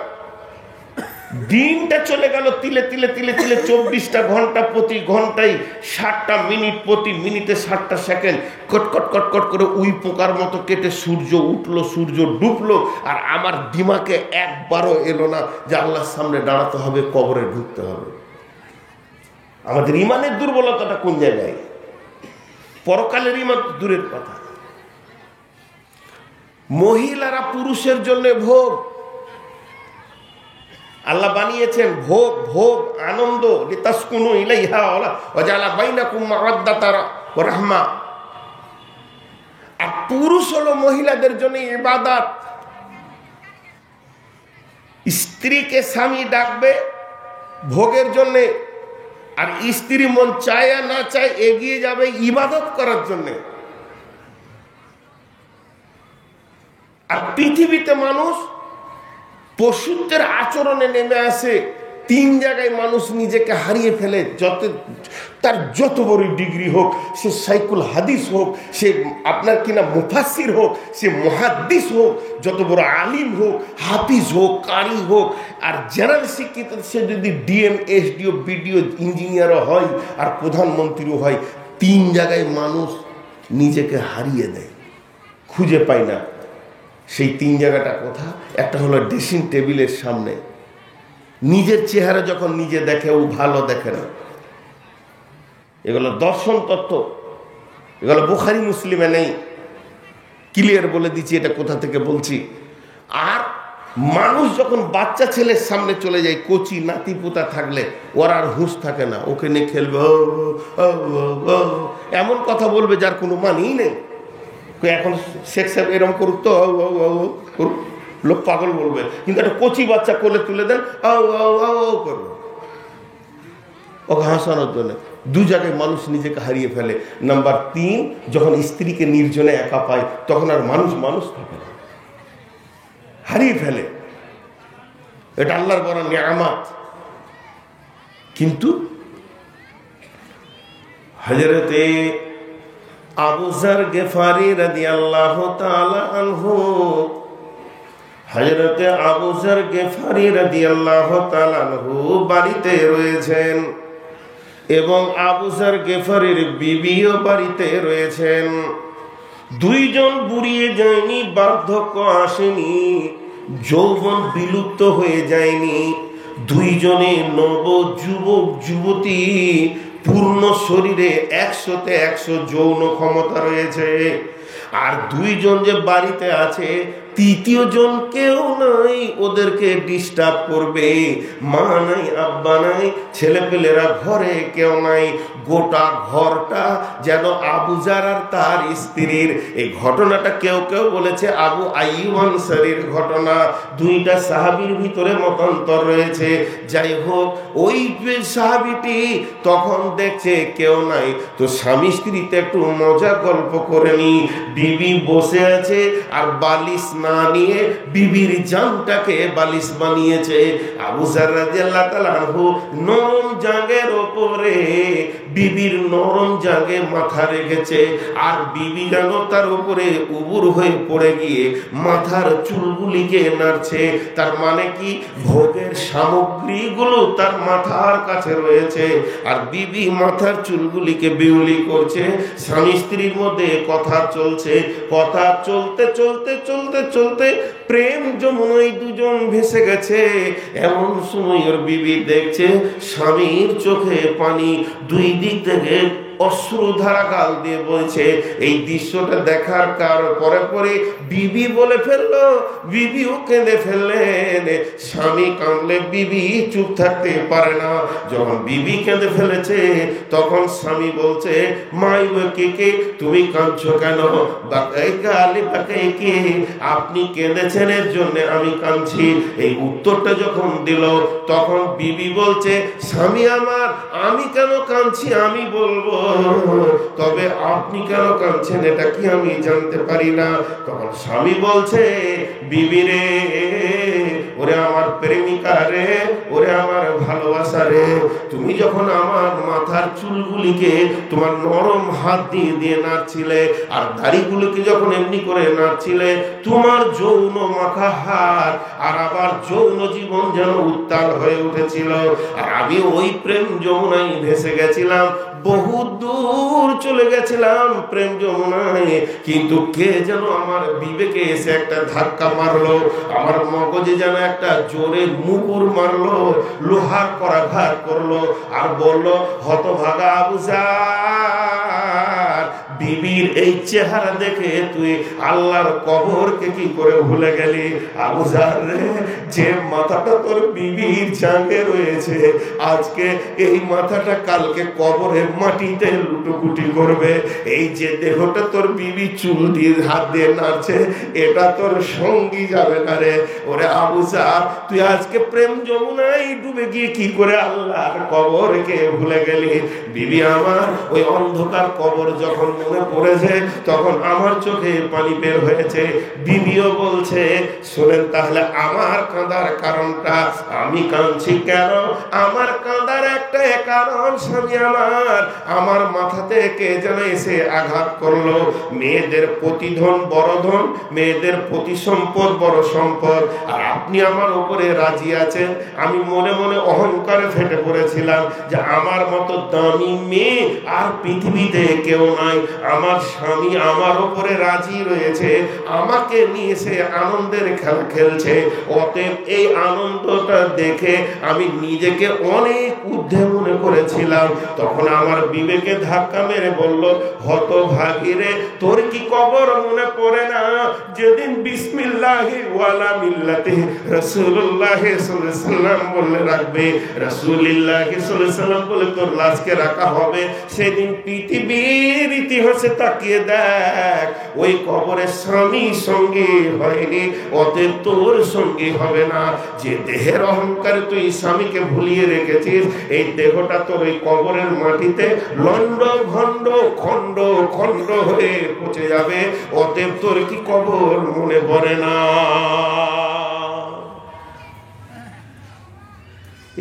দিনটা চলে গেল তিলে তিলে তিলে তিলে, 24টা ঘন্টা, প্রতি ঘন্টায় 60টা মিনিট, প্রতি মিনিটে 60টা সেকেন্ড, কটকট কটকট করে উই পোকার মতো কেটে সূর্য উঠলো, সূর্য ডুবলো, আর আমার দিমাগে একবারও এলো না যে আল্লাহর সামনে দাঁড়াতে হবে, কবরে ঢুকতে হবে। আমাদের ঈমানের দুর্বলতাটা কোন জায়গায়? পরকালের ঈমান দূরের কথা, মহিলারা পুরুষের জন্য ভোগ আল্লাহ বানিয়েছেন, ভোগ ভোগ আনন্দ, লিতাসকুনু ইলাইহা ওয়া জাআলা বাইনাকুম মাওয়াদ্দাতা ওয়া রাহমা। আর পুরুষ হলো মহিলাদের জন্য ইবাদত। স্ত্রীকে স্বামী ডাকবে ভোগের জন্য, আর স্ত্রী মন চায় আর না চায় এগিয়ে যাবে ইবাদত করার জন্য। আর পৃথিবীতে মানুষ পশুত্বের আচরণে নেমে আসে, তিন জায়গায় মানুষ নিজেকে হারিয়ে ফেলে। তার যত বড় ডিগ্রি হোক, সে সাইকুল হাদিস হোক, সে আপনার কিনা মুফাসসির হোক, সে মুহাদ্দিস হোক, যত বড় আলিম হোক, হাফিজ হোক, কারি হোক, আর জেনারেল শিক্ষিত সে যদি ডিএম, এসডিও, বিডিও, ইঞ্জিনিয়ারও হয় আর প্রধানমন্ত্রীও হয়, তিন জায়গায় মানুষ নিজেকে হারিয়ে দেয়, খুঁজে পায় না। সেই তিন জায়গাটা কোথা? একটা হলো ড্রেসিং টেবিলের সামনে। নিজের চেহারা যখন নিজে দেখে, ও ভালো দেখে না। এগুলো দর্শন তত্ত্ব, এগুলো বুখারী মুসলিমে নেই, ক্লিয়ার বলে দিচ্ছি এটা কোথা থেকে বলছি। আর মানুষ যখন বাচ্চা ছেলের সামনে চলে যায়, কচি নাতি পোতা থাকলে ওর আর হুঁশ থাকে না, ওকে নিয়ে খেলবে, এমন কথা বলবে যার কোনো মানেই নেই। এখন শেখ সাহেব এরকম করুক তো করুক, লোক পাগল বলবে। কিন্তু একটা কচি বাচ্চা কোলে তুলে দেন, করবে ওকে হাসানোর জন্য। দু জায়গায় মানুষ নিজেকে হারিয়ে ফেলে। নাম্বার 3, যখন স্ত্রীকে নির্জনে একা পায়, তখন আর মানুষ থাকে না, হারিয়ে ফেলে। এটা আল্লাহর বড় নিয়ামত। কিন্তু হযরতে আবু যর গিফারি রাদিয়াল্লাহু তাআলা আনহু, হযরতে আবু যর গিফারি রাদিয়াল্লাহু তাআলা আনহু বাড়িতে রয়েছেন এবং আবু যর গিফারির বিবিও বাড়িতে রয়েছেন। দুইজন বুড়িয়ে যায়নি, বার্ধক্য আসেনি, যৌবন বিলুপ্ত হয়ে যায়নি। দুইজনে নব যুবক যুবতী, পূর্ণ শরীরে 100তে 100 যৌন ক্ষমতা রয়েছে। আর দুইজন যে বাড়িতে আছে, তৃতীয় জন কেউ নাই ওদেরকে ডিস্টার্ব করবে। মা নাই, আব্বা নাই, ছেলেপেলেরা ঘরে কেউ নাই। গোটা ঘরটা যেন আবু যর আর তার স্ত্রীর। এই ঘটনাটা কেউ কেউ বলেছে আবু আইয়ুব আনসারীর ঘটনা। দুইটা সাহাবীর ভিতরে মতান্তর রয়েছে। যাই হোক, ওই সাহাবীটি তখন দেখছে কেউ নাই, তো স্বামী স্ত্রীতে একটু মজা গল্প করে নি। বিবি বসে আছে আর বালিশ না নিয়ে বিবির জানটাকে বালিশ বানিয়েছে। আবু যর রাদিয়াল্লাহু তাআলা আনহু নরম জাঙ্গের উপরে বিবির নরম জাঙ্গে মাথা রেখেছে, আর বিবি যেন তার উপরে উবুর হয়ে পড়ে গিয়ে মাথার চুলগুলিকে নাড়ছে। তার মানে কি, ভোগের সামগ্রীগুলো তার মাথার কাছে রয়েছে, আর বিবি মাথার চুলগুলিকে বিউলি করছে। স্বামী স্ত্রীর মধ্যে কথা চলছে। কথা চলতে চলতে চলতে চলতে প্রেম যমুনায় দুজন ভেসে গেছে। এমন সময় ওর বিবি দেখছে স্বামীর চোখে পানি, দুই দিক থেকে অশ্রুধারা গাল দিয়ে বলছে। এই দৃশ্যটা দেখার পরে পরে বিবি বলে ফেললো, বিবিও কেঁদে ফেললেন। স্বামী কাঁদলে বিবি চুপ থাকতে পারে না। যখন বিবি কেঁদে ফেলেছে, তখন স্বামী বলছে, মাই কে তুমি কাঁদছো কেন? আপনি কেঁদেছেন এর জন্য আমি কাঁদছি। এই উত্তরটা যখন দিল, তখন বিবি বলছে, স্বামী আমার, আমি কেন কাঁদছি আমি বলবো, তবে আপনি কেন কাঁদছেন এটা কি আমি জানতে পারি না? তখন স্বামী বলছে, বিবি রে, ওরে আমার প্রেমিকা রে, ওরে আমার ভালোবাসা রে, তুমি যখন আমার মাথার চুলগুলিকে তোমার নরম হাত দিয়ে দিয়ে নাড়ছিলে, আর দাড়িগুলিকে যখন এমনি করে নাড়ছিলে, তোমার যৌন মাখা হাত আর আবার যৌন জীবন যেন উত্তাল হয়ে উঠেছিল। আর আমি ওই প্রেম যমুনায় ভেসে গেছিলাম, বহু দূর চলে গেছিলাম প্রেম যমুনায়। কিন্তু কে যেন আমার বিবেকে এসে একটা ধাক্কা মারলো, আমার মগজে যেন একটা জোরে মুগুর মারলো, লোহার করাঘাত করলো, আর বললো, হতভাগা আবু যর, বিবির এই চেহারা দেখে তুই আল্লাহর কবরকে কি করে ভুলে গেলি? আবু যর রে, যে মাথাটা তোর বিবির জাঙ্গে রয়েছে, আজকে এই মাথাটা কালকে কবরে মাটিতে লুটোপুটি করবে। এই যে দেহটা তোর বিবি চুল দিয়ে হাত দিয়ে নাড়ছে, এটা তোর সঙ্গী যাবে না রে। ওরে আবু যর, তুই আজকে প্রেম যমুনায় ডুবে গিয়ে কি করে আল্লাহর কবরকে ভুলে গেলি? বিবি আমার, ওই অন্ধকার কবর যখন মনে পড়েছে, তখন আমার চোখে পানি বের হয়েছে। বিবিও বলছে, শোনেন তাহলে আমার কাঁদার কারণটা। আমি কাঁদছি কেন? আমার কাঁদার একটা কারণ, স্বামী আমার মাথাতে কে যেন এসে আঘাত করলো। মেয়েদের প্রতি ধন বড় ধন, মেয়েদের প্রতি সম্পদ বড় সম্পদ, আর আপনি আমার উপরে রাজি আছেন। আমি মনে মনে অহংকারে ফেটে পড়েছিলাম যে আমার মতো দামি মেয়ে আর পৃথিবীতে কেউ নাই। আমার স্বামী আমার উপরে রাজি রয়েছে, আমাকে নিয়ে সে আনন্দের খেলা খেলছে। অতএব এই আনন্দটা দেখে আমি নিজেকে অনেক ঊর্ধ্বে মনে করেছিলাম। তখন আমার বিবেকে ধাক্কা মেরে বলল, হতভাগী রে, তোর কি কবর মনে পড়ে না যেদিন বিসমিল্লাহি ওয়ালা মিল্লাতি রাসূলুল্লাহ সাল্লাল্লাহু আলাইহি ওয়াসাল্লাম বলে রাখবে, রাসূলুল্লাহ সাল্লাল্লাহু আলাইহি ওয়াসাল্লাম বলে তোর লাশকে রাখা হবে। সেদিন পৃথিবীর ইতিহাসে তাকিয়ে দেখ, ওই কবরে স্বামী সঙ্গী হয়নি, অতএব তোর সঙ্গী হবে না। যে দেহের অহংকারে তুই স্বামীকে ভুলিয়ে রেখেছিস, এই দেহটা তোর ওই কবরের মাটিতে লন্ড ভন্ড খন্ড খন্ড হয়ে পচে যাবে। অতএব তোর কি কবর মনে পড়ে না?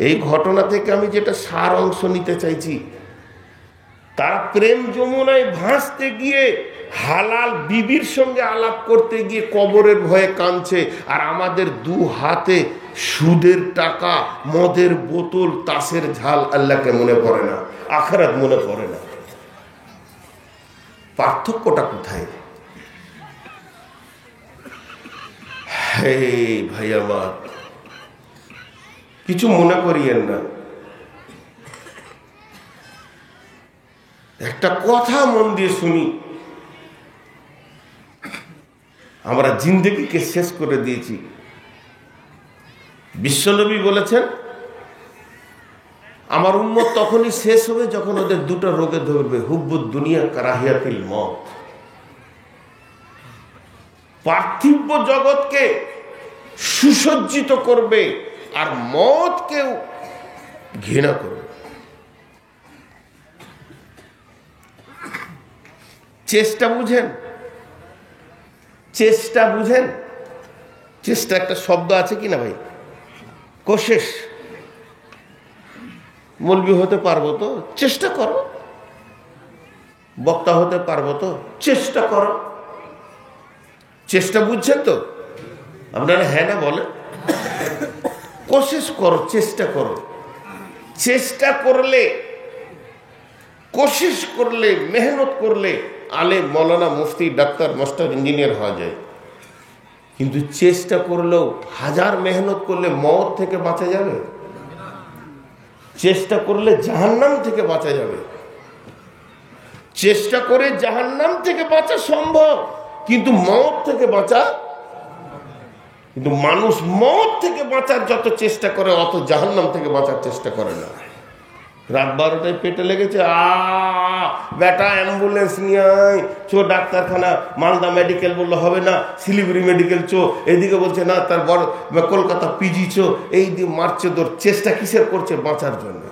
এই ঘটনা থেকে আমি যেটা সার অংশ নিতে চাইছি, তারা প্রেম যমুনায় ভাসতে গিয়ে হালাল বিবির সঙ্গে আলাপ করতে গিয়ে কবরের ভয়ে কাঁদছে, আর আমাদের দু হাতে সুদের টাকা, মদের বোতল, তাসের ঝাল আল্লাহকে মনে পড়ে না, আখিরাত মনে পড়ে না। পার্থক্যটা কোথায়? হে ভাই আমার, কিছু মনে করিয়েন না, একটা কথা মন দিয়ে শুনি। আমরা জিন্দেগিকে শেষ করে দিয়েছি। বিশ্বনবী বলেছেন, আমার উম্মত তখনই শেষ হবে যখন ওদের দুটো রোগে ধরবে, হুব্বুদ দুনিয়া কারাহিয়াতিল মত। পার্থিব জগৎকে সুসজ্জিত করবে আর মতকেও ঘৃণা করবে। চেষ্টা বুঝেন? চেষ্টা বুঝেন? চেষ্টা একটা শব্দ আছে কিনা ভাই? কোশিশ। মৌলবি হতে পারবো তো, চেষ্টা করো। বক্তা হতে পারবো তো, চেষ্টা করো। চেষ্টা বুঝছেন তো? আপনারা হ্যাঁ না বলেন? কোশিশ করো, চেষ্টা করো। চেষ্টা করলে, কোশিশ করলে, মেহনত করলে আলেম, মৌলানা, মুফতি, ডাক্তার, মাস্টার, ইঞ্জিনিয়ার হওয়া যায়। কিন্তু চেষ্টা করলেও, হাজার মেহনত করলে মওত থেকে বাঁচা যাবে? চেষ্টা করলে জাহান্নাম থেকে বাঁচা যাবে। চেষ্টা করে জাহান্নাম থেকে বাঁচা সম্ভব, কিন্তু মওত থেকে বাঁচা, কিন্তু মানুষ মওত থেকে বাঁচার যত চেষ্টা করে, অত জাহান্নাম থেকে বাঁচার চেষ্টা করে না। রাত 12টায় পেটে লেগেছে, বেটা অ্যাম্বুলেন্স নিয়ে আয়, চো ডাক্তারখানা। মালদা মেডিকেল বললো হবে না, শিলিগুড়ি মেডিকেল চো। এদিকে বলছে না, তার বড় কলকাতা পিজি চো। এই দিয়ে মারছে দৌড়। চেষ্টা কিসের করছে? বাঁচার জন্য।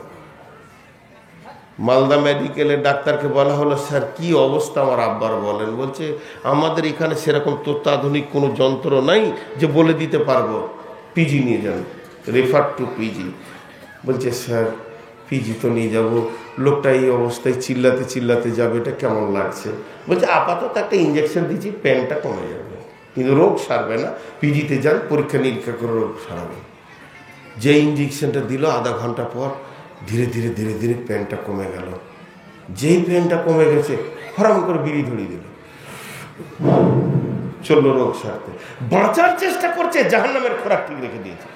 মালদা মেডিকেলের ডাক্তারকে বলা হলো, স্যার কি অবস্থা আমার আব্বার বলেন। বলছে আমাদের এখানে সেরকম তথ্যাধুনিক কোনো যন্ত্র নাই যে বলে দিতে পারবো, পিজি নিয়ে যান, রেফার টু পিজি। বলছে স্যার পিজি তো নিয়ে যাব, লোকটা এই অবস্থায় চিল্লাতে চিল্লাতে যাবে, এটা কেমন লাগছে? বলছে আপাতত একটা ইঞ্জেকশন দিচ্ছি, পেনটা কমে যাবে, কিন্তু রোগ সারবে না। পিজিতে যান, পরীক্ষা নিরীক্ষা করে রোগ সারাবে। যে ইঞ্জেকশনটা দিল, আধা ঘন্টা পর ধীরে ধীরে ধীরে ধীরে পেনটা কমে গেল। যেই পেনটা কমে গেছে, হরাম করে বিড়ি ধরিয়ে দিল, চললো রোগ সারতে। বাঁচার চেষ্টা করছে, জাহান্নামের খোরাক ঠিক রেখে দিয়েছে।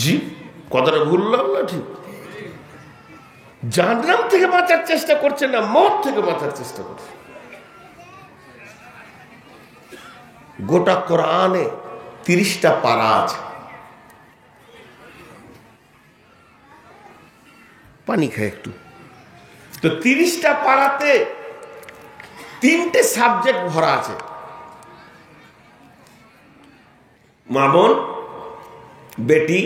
জি, কথাটা ভুললাম না? ঠিক। জাহান্নাম থেকে বাঁচার চেষ্টা করছে না, মওত থেকে বাঁচার চেষ্টা করছে। গোটা কোরআনে 30টা পারা আছে। পানি খায় একটু। তো 30টা পারাতে 3টে সাবজেক্ট ভরা আছে। মা বোন, বেটি,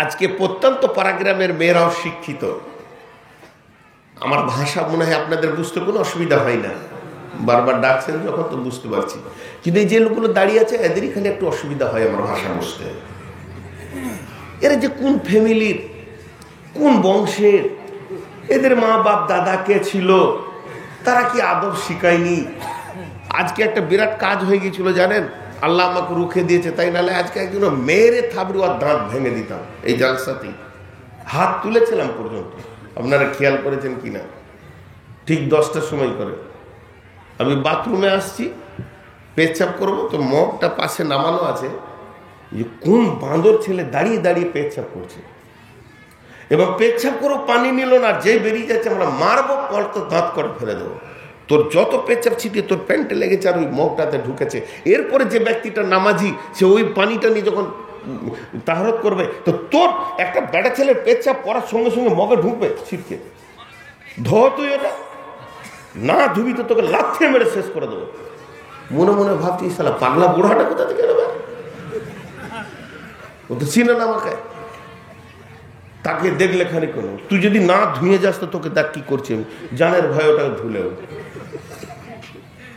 আজকে প্রত্যন্ত পাড়াগ্রামের মেয়েরাও শিক্ষিত। আমার ভাষা মনে হয় আপনাদের বুঝতে কোনো অসুবিধা হয় না, বারবার ডাকছেন যখন তো বুঝতে পারছি, কিন্তু এই যে লোকগুলো দাঁড়িয়ে আছে এদেরই খালি একটু অসুবিধা হয় আমার ভাষা বুঝতে। এরা যে কোন ফ্যামিলির, কোন বংশের, এদের মা বাপ দাদা কে ছিল, তারা কি আদব শিখায়নি? আজকে একটা বিরাট কাজ হয়ে গিয়েছিল জানেন, আল্লাহ আমাকে রুখে দিয়েছে, তাই নাহলে আজকে একজন মেরে থাবড়ু আর দাঁত ভেঙে দিতাম। এই জালসাতেই হাত তুলেছিলাম পর্যন্ত, আপনারা খেয়াল করেছেন কিনা, ঠিক 10টার সময় করে আমি বাথরুমে আসছি, পেচ্ছাপ করবো, তো মগটা পাশে নামানো আছে, যে কোন বাঁদর ছেলে দাঁড়িয়ে দাঁড়িয়ে পেচ্ছাপ করছে, এবং পেচ্ছাপ করেও পানি নিল না, যেই বেরিয়ে যাচ্ছে আমরা মারবো, কল তো দাঁত করে ফেলে দেবো, তোর যত পেচ্ছাপ ছিটিয়ে তোর প্যান্টে লেগেছে আর ওই মগটাতে ঢুকেছে। এরপরে যে ব্যক্তিটা নামাজি, সে ওই পানিটা নিয়ে যখন তাহারত করবে, তো তোর একটা বেটা ছেলের পেচ্ছাপ পড়ার সঙ্গে সঙ্গে মগে ঢুকবে, ছিটকে ধো তুই এটা, না ধুবি তো তোকে লাথে মেরে শেষ করে দেবো। মনে মনে ভাবছি শালা পাগলা বুড়াটা কোথা থেকে নেবে, ও তো চিনে না আমাকে, তাকে দেখলে খানি কোনো, তুই যদি না ধুয়ে যাস তো তোকে দেখ কি করছি আমি, জানের ভয় ওটাকে ধুলেও,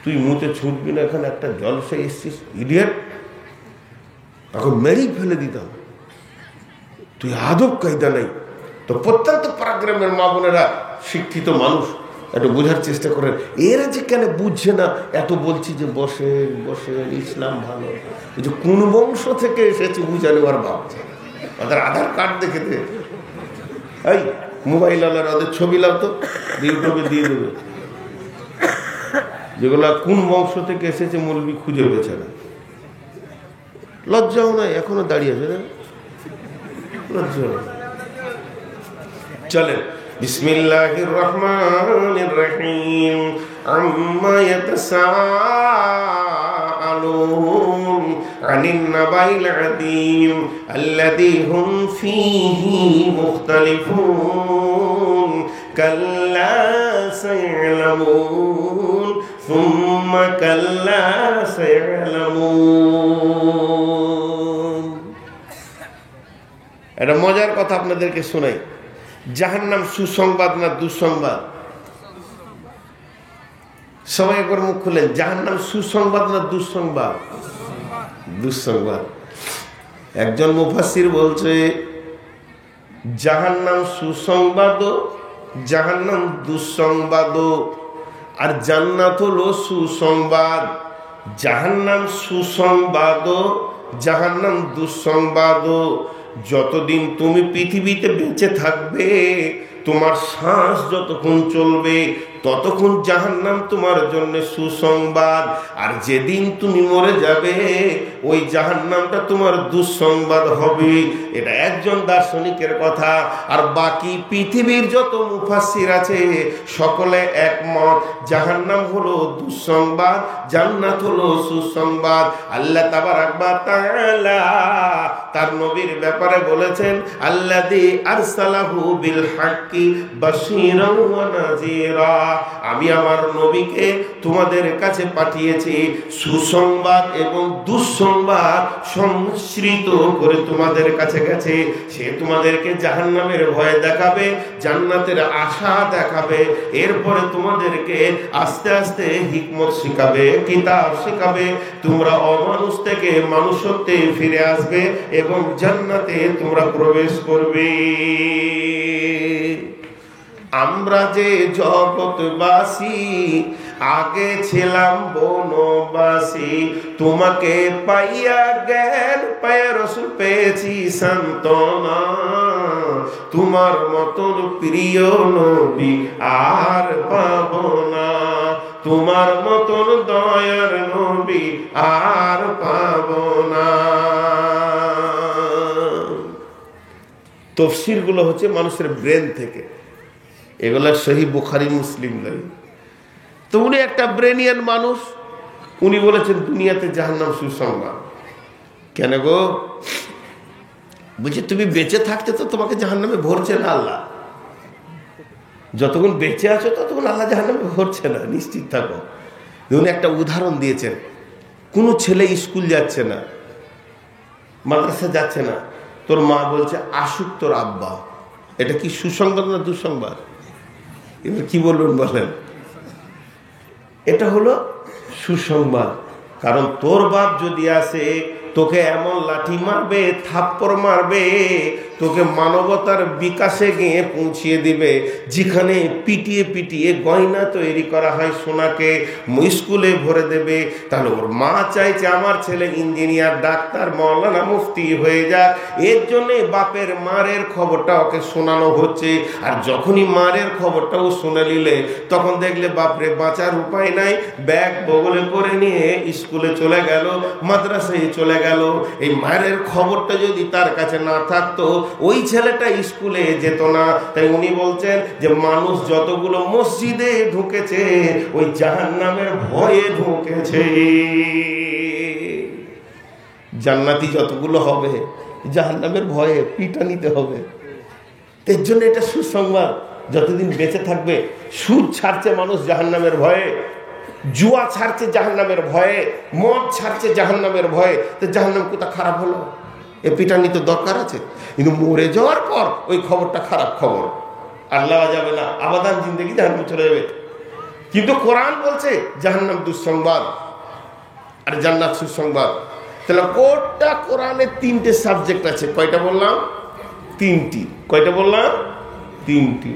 তুই মুতে ছুটবি না, এখানে একটা জলসে এসছিস ইডিয়েট, তখন মেরেই ফেলে দিতাম, তুই আদব কায়দা নেই। তো প্রত্যন্ত পারাগ্রামের মা বোনেরা, শিক্ষিত মানুষ, একটু বোঝার চেষ্টা করেন, এরা যে কেন বুঝছে না, এত বলছি যে বসে বসে ইসলাম ভালো, এই যে কোন বংশ থেকে এসেছে বুঝালে আর ভাবছে, ওদের আধার কার্ড দেখে দে, এই মোবাইল আলার ওদের ছবি লাও তো, ইউটিউবে দিয়ে দেবে, যেগুলা কোন বংশ থেকে এসেছে মৌলবি খুঁজে পেয়েছে না, লজ্জাও নাই, এখনো দাঁড়িয়ে আছে না, লজ্জাও। চলেন, বিসমিল্লাহির রহমানির রহিম। আম্মা ইয়াতাসাআলুন আনিন নাবাইল আযীম আল্লাযী হুম ফীহি মুখতালিফুন কাল্লা সায়ালামুন সুম্মা কাল্লা সায়ালামুন। একটা মজার কথা আপনাদেরকে শোনাই, জাহান্নাম সুসংবাদ না দুঃসংবাদ? সবাই একবার মুখ খুলেন, জাহান্নাম সুসংবাদ না দুঃসংবাদ? দুঃসংবাদ। একজন মুফাসসির বলছে জাহান্নাম সুসংবাদ, জাহান্নাম দুঃসংবাদ, আর জান্নাত হলো সুসংবাদ। জাহান্নাম সুসংবাদ, জাহান্নাম দুঃসংবাদ। যতদিন তুমি পৃথিবীতে বেঁচে থাকবে, তোমার শ্বাস যতক্ষণ চলবে, ততক্ষণ জাহান্নাম তোমার জন্য সুসংবাদ, আর যেদিন তুমি মরে যাবে ওই জাহান্নামটা তোমার দুঃসংবাদ হবে। এটা একজন দার্শনিকের কথা, আর বাকি পৃথিবীর যত মুফাসসির আছে সকলে একমত, জাহান্নাম হলো দুঃসংবাদ, জান্নাত হলো সুসংবাদ। আল্লাহ তাবারাক ওয়া তাআলা তার নবীর ব্যাপারে বলেছেন, আল্লাযী আরসালাহু বিল হাক্কি বাশীরান ওয়া নাযীরা, আমি আমার নবীকে তোমাদের কাছে পাঠিয়েছি সুসংবাদ এবং দুঃসংবাদ সংমিশ্রিত করে তোমাদের কাছে গেছে। সে তোমাদেরকে জাহান্নামের ভয় দেখাবে, জান্নাতের আশা দেখাবে, এরপরে তোমাদেরকে আস্তে আস্তে হিকমত শিখাবে, কিতাব শিখাবে, তোমরা অমানুষ থেকে মানুষত্বে ফিরে আসবে এবং জান্নাতে তোমরা প্রবেশ করবে। আমরা যে জগৎবাসী আগে ছিলাম বনবাসী, তোমাকে পাইয়া জ্ঞান পায়া রাসূল পেয়েছি সান্তনা, তোমার মতন প্রিয় নবী আর পাবো না, তোমার মতন দয়ার নবী আর পাবো না। তাফসীর গুলো হচ্ছে মানুষের ব্রেন থেকে, এগুলা সহি বুখারী মুসলিম নয়। তো উনি একটা ব্রেনিয়ান মানুষ, উনি বলেছেন দুনিয়াতে জাহান্নাম সুসংবাদ। কেন গো? বলছে তুমি বেঁচে থাকতে তো তোমাকে জাহান্নামে ভরছে না আল্লাহ, যতক্ষণ বেঁচে আছো ততক্ষণ আল্লাহ জাহান্নামে ভরছে না, নিশ্চিত থাকো। উনি একটা উদাহরণ দিয়েছেন, কোনো ছেলে স্কুল যাচ্ছে না, মাদ্রাসা যাচ্ছে না, তোর মা বলছে আসুক তোর আব্বা, এটা কি সুসংবাদ না দুঃসংবাদ? এবার কি বলবেন বলেন? এটা হলো সুসংবাদ। কারণ তোর বাপ যদি আসে তোকে এমন লাঠি মারবে, থাপ্পড় মারবে, তোকে মানবতার বিকাশে গিয়ে পৌঁছিয়ে দিবে। যেখানে পিটিয়ে পিটিয়ে গয়না তৈরি করা হয় সোনাকে, স্কুলে ভরে দেবে। তাহলে ওর মা চাইছে আমার ছেলে ইঞ্জিনিয়ার, ডাক্তার, মৌলানা, মুফতি হয়ে যাক। এর জন্যে বাপের মারের খবরটা ওকে শোনানো হচ্ছে। আর যখনই মারের খবরটা ও শুনে নিলে, তখন দেখলে বাপরে বাঁচার উপায় নাই, ব্যাগ বগলে করে নিয়ে স্কুলে চলে গেল, মাদ্রাসায় চলে গেল। এই মায়ের খবরটা যদি তার কাছে না থাকতো, ওই ছেলেটা স্কুলে যেত না। তাই উনি বলছেন যে মানুষ যতগুলো মসজিদে ঢুকেছে ওই জাহান্নামের ভয়ে ঢুকেছে। জান্নাতি যতগুলো হবে জাহান্নামের ভয়ে পিটানিতে হবে। এর জন্য এটা সুসংবাদ। যতদিন বেঁচে থাকবে সুদ ছাড়ছে মানুষ জাহান্নামের ভয়ে, জুয়া ছাড়ছে জাহান্নামের ভয়ে, মদ ছাড়ছে জাহান্নামের ভয়ে। তো জাহান্নাম কোথা খারাপ হলো? এ পিটানি তো দরকার আছে। কিন্তু মরে যাওয়ার পর ওই খবরটা খারাপ খবর, আর লওয়া যাবে না, আবাদান জিন্দেগি জাহান্নাম চলে যাবে। কিন্তু কোরআন বলছে জাহান্নাম দুঃসংবাদ আর জান্নাত সুসংবাদ। তাহলে গোটা কোরআনে 3টে সাবজেক্ট আছে। কয়টা বললাম? 3টি। কয়টা বললাম? 3টি।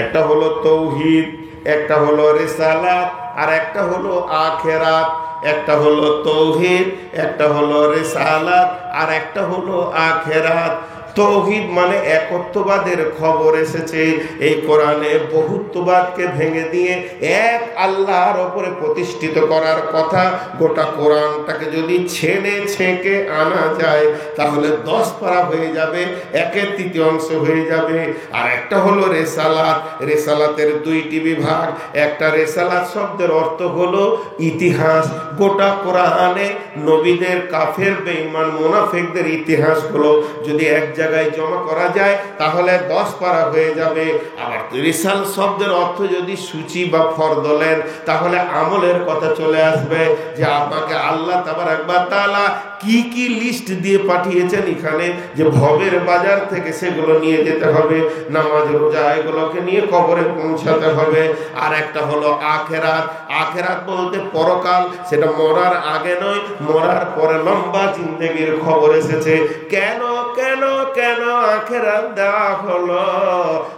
একটা হলো তৌহিদ, একটা হলো রিসালাত, আর একটা হলো আখিরাত। একটা হলো তৌহিদ, একটা হলো রিসালাত, আর একটা হলো আখিরাত। তৌহিদ মানে একত্ববাদের খবর এসেছে। এই কোরআনে বহুত্ববাদকে ভেঙে দিয়ে এক আল্লাহর উপরে প্রতিষ্ঠিত করার কথা। গোটা কোরআনটাকে যদি ছেড়ে ছেঁকে আনা যায় তাহলে 10 পারা হয়ে যাবে, 1/3 হয়ে যাবে। আর একটা হলো রেসালাত। রেসালাতের 2টি বিভাগ। একটা রেসালাত শব্দের অর্থ হলো ইতিহাস। গোটা কোরআনে নবীদের, কাফের, বেঈমান, মুনাফিকদের ইতিহাসগুলো যদি এক জায়গায় জমা করা যায় তাহলে 10 পারা হয়ে যাবে। আবার রিসাল শব্দের অর্থ যদি সূচি বা ফরদ নেন তাহলে আমলের কথা চলে আসবে, যে আপনাকে আল্লাহ তাবারক ওয়া তাআলা কি কি লিস্ট দিয়ে পাঠিয়েছেন এখানে, যে ভবের বাজার থেকে সেগুলো নিয়ে যেতে হবে, নামাজ রোজা এগুলোকে নিয়ে কবরে পৌঁছাতে হবে। আর একটা হলো আখিরাত। আখিরাত বলতে পরকাল, সেটা মরার আগে নয়, মরার পরে লম্বা জিন্দেগির খবর এসেছে। কেন কেন কেন আখিরাত দেওয়া হলো?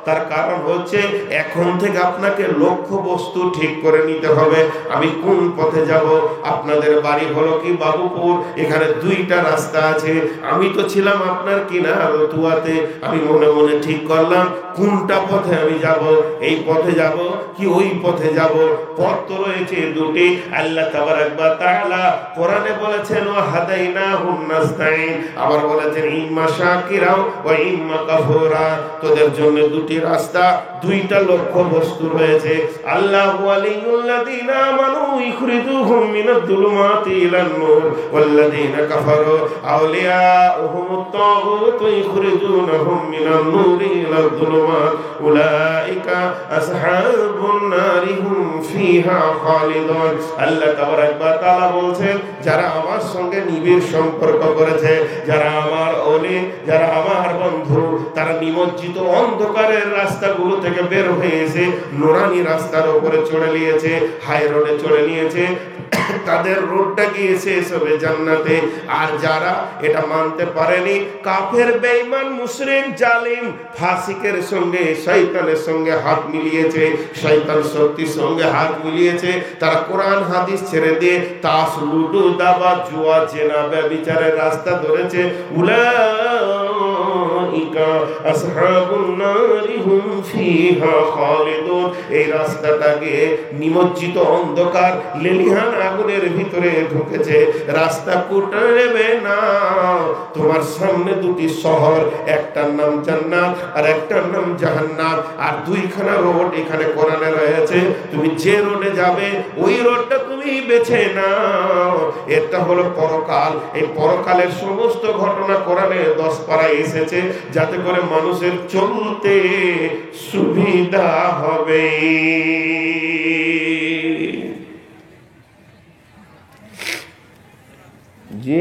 তার কারণ হচ্ছে এখন থেকে আপনাকে লক্ষ্য বস্তু ঠিক করে নিতে হবে। আমি কোন পথে যাব? আপনাদের বাড়ি হলো কি বাবুপুর, এখানে 2টা রাস্তা আছে। আমি তো ছিলাম আপনার কিনা রতুয়াতে। আমি মনে মনে ঠিক করলাম কোনটা পথে আমি যাব, এই পথে যাব কি ওই পথে যাব। পথ তো রয়েছে 2টি। আল্লাহ তাবারক ওয়া তাআলা কোরআনে বলেছেন ওয়া হাদাইনাহুন নাস্তাইন, আবার বলেছেন ইম্মা শাকিরা ওয়া ইম্মা কাফুরা। তোদের জন্য 2টি রাস্তা, 2টা লক্ষ্য বস্তু রয়েছে। আল্লাহু ওয়ালিয়ুল্লাযিনা আমানু ইখরিজুহুম মিনাদ যুলুমাতি ইলান নূর ওয়াল্লাযিনা কাফারু আউলিয়াউহুমুত তাগুত ইখরিজুনাহুম মিনান নূরি ইলাল যুলুমাত উলাইকা আসহাবুন নারি হুম ফিহা খালিদুন। আল্লাহ তাবারক ওয়া তাআলা বলছেন যারা আমার সঙ্গে নিবিড় সম্পর্ক করেছে, যারা আমার ওলি, যারা আমার বন্ধু, তারা নিমজ্জিত অন্ধকারের রাস্তাগুলো থেকে বের হয়ে এসে নোরানি রাস্তার উপরে চড়ে নিয়েছে, হাই রোডে চড়ে নিয়েছে। তাদের রোডটা গিয়েছে এসবে জান্নাতে। আর যারা এটা মানতে পারেনি, কাফের, বেঈমান, মুশরিক, জালিম, ফাসিকের সঙ্গে, শয়তানের সঙ্গে হাত মিলিয়েছে, শয়তান শক্তির সঙ্গে হাত মিলিয়েছে, তারা কোরআন হাদিস ছেড়ে দিয়ে তাস, লুডু, দাবা, জুয়া, জেনা, ব্যভিচারের রাস্তা ধরেছে। উলাইকা আসহাবুন নারি হুম ফিহা খালিদুন। এই রাস্তাটাকে নিমজ্জিত অন্ধকার লেলিহান আগুনের ভিতরে ঢুকেছে। রাস্তা কুটে নেবে না। তোমার সামনে 2টি শহর, একটার নাম জান্নাত আর একটার নাম জাহান্নাম। আর 2খানা রোড এখানে কোরআনে রয়েছে। তুমি যে রোডে যাবে ওই রোডটা তুমি বেছে নাও। এটা হলো পরকাল। এই পরকালের সমস্ত ঘটনা কোরআনে 10 পারায় এসেছে, যাতে করে মানুষের চলতে সুবিধা হবে। জি,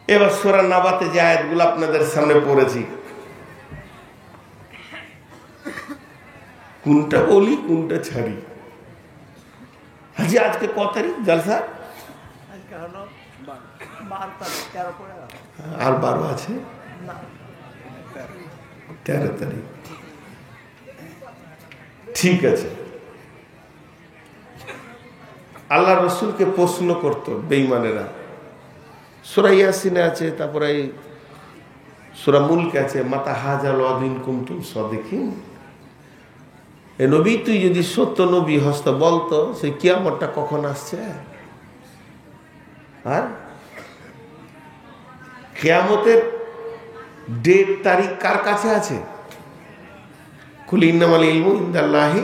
এবার সূরা নাবাতে যে আয়াতগুলো আপনাদের সামনে পড়েছি, কোনটা বলি কোনটা ছাড়ি। হাজি আজকে ক তারিখ জলসা? আর 12 আছে, 13 তারিখ। ঠিক আছে। আল্লাহ রসুলকে প্রশ্ন করত বেঈমানেরা। সূরা ইয়াসিনে আছে, তারপরে সূরা মুলকে আছে, মাতা হাজাল ওয়াদিন কুনতুম সাদিকিন। এ নবী, তুই যদি সত্য নবী হস্ত বলতো সেই কিয়ামতটা কখন আসছে। আর কিয়ামতের ডেট তারিখ কার কাছে আছে? কুল ইন্নামাল ইলমু ইনদাল্লাহি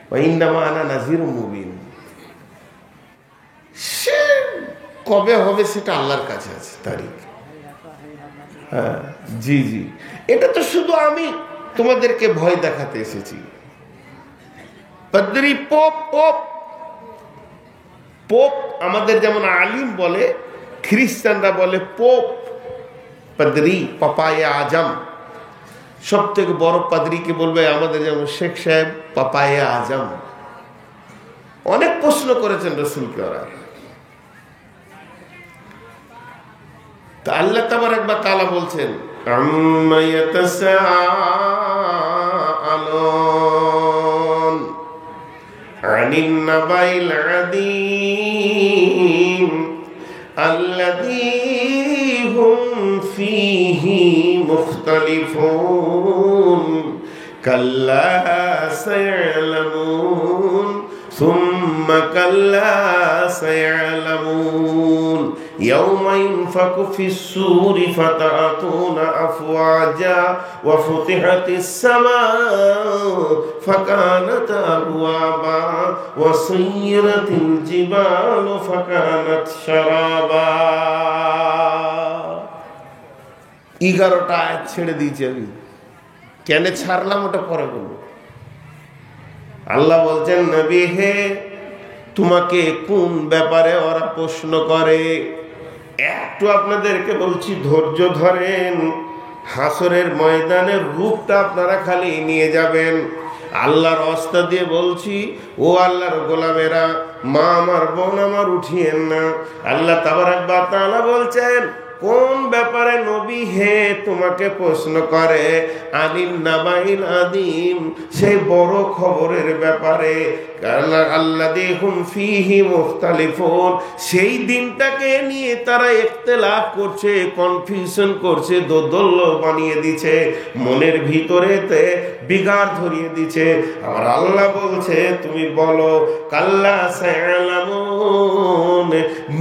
ওয়া ইন্নামা আনা নাযিরুম মুবিন। সে কবে হবে সেটা আল্লাহর কাছে আছে তারিখ। হ্যাঁ, জি জি, এটা তো শুধু আমি তোমাদেরকে ভয় দেখাতে এসেছি। পাদ্রী পোপ পোপ পোপ আমাদের যেমন আলিম বলে, খ্রিস্টানরা বলে পোপ পাদ্রী, পাপায়ে আজম। সব থেকে বড় পাদ্রীকে বলবে আমাদের যেমন শেখ সাহেব পাপায়ে আজম। অনেক প্রশ্ন করেছেন রসুলকে ওরা। তা আল্লাহ তাবারাক ওয়া তাআলা বলছেন আম্মা ইয়াতাসাআলুন আনিন নাবাইল আযীম আল্লাযী হুম ফীহি মুখতালিফুন কাল্লা সায়ালামুন সুম্মা কাল্লা সায়ালামুন ইয়াওমা ইনফাকু ফিস-সূরি ফাতাতুনা আফওয়াজা ওয়া ফুতিহাতিস সামাউ ফাকানাত আবওয়াবা ওয়া সুয়িরাতিল জিবালু ফাকানাত শারাবা। 11টা আয়াত ছেড়ে দিয়েছি আমি। কেন ছাড়লাম ওটা পরে বলবো। আল্লাহ বলছেন, নবী হে, তোমাকে কোন ব্যাপারে ওরা প্রশ্ন করে। একটু আপনাদেরকে বলছি, ধৈর্য ধরেন। হাসরের ময়দানের রূপটা আপনারা খালি নিয়ে যাবেন। আল্লাহর ওয়াস্তা দিয়ে বলছি, ও আল্লাহর গোলামেরা, মা আমার, বোন আমার, উঠিয়েন না। আল্লাহ তাবারাক ওয়া তাআলা বলছেন, কোন ব্যাপারে নবী হে তোমাকে প্রশ্ন করে? আনিন নাবাইল আযীম, সেই বড় খবরের ব্যাপারে। আল্লাযী হুম ফীহি মুখতালিফুন, সেই দিনটাকে নিয়ে তারা ইখতিলাফ করছে, কনফিউশন করছে, দোদুল্য বানিয়ে দিচ্ছে, মনের ভিতরেতে বিগাড় ধরিয়ে দিচ্ছে। আমার আল্লাহ বলছে, তুমি বলো কাল্লা সায়ালামুন,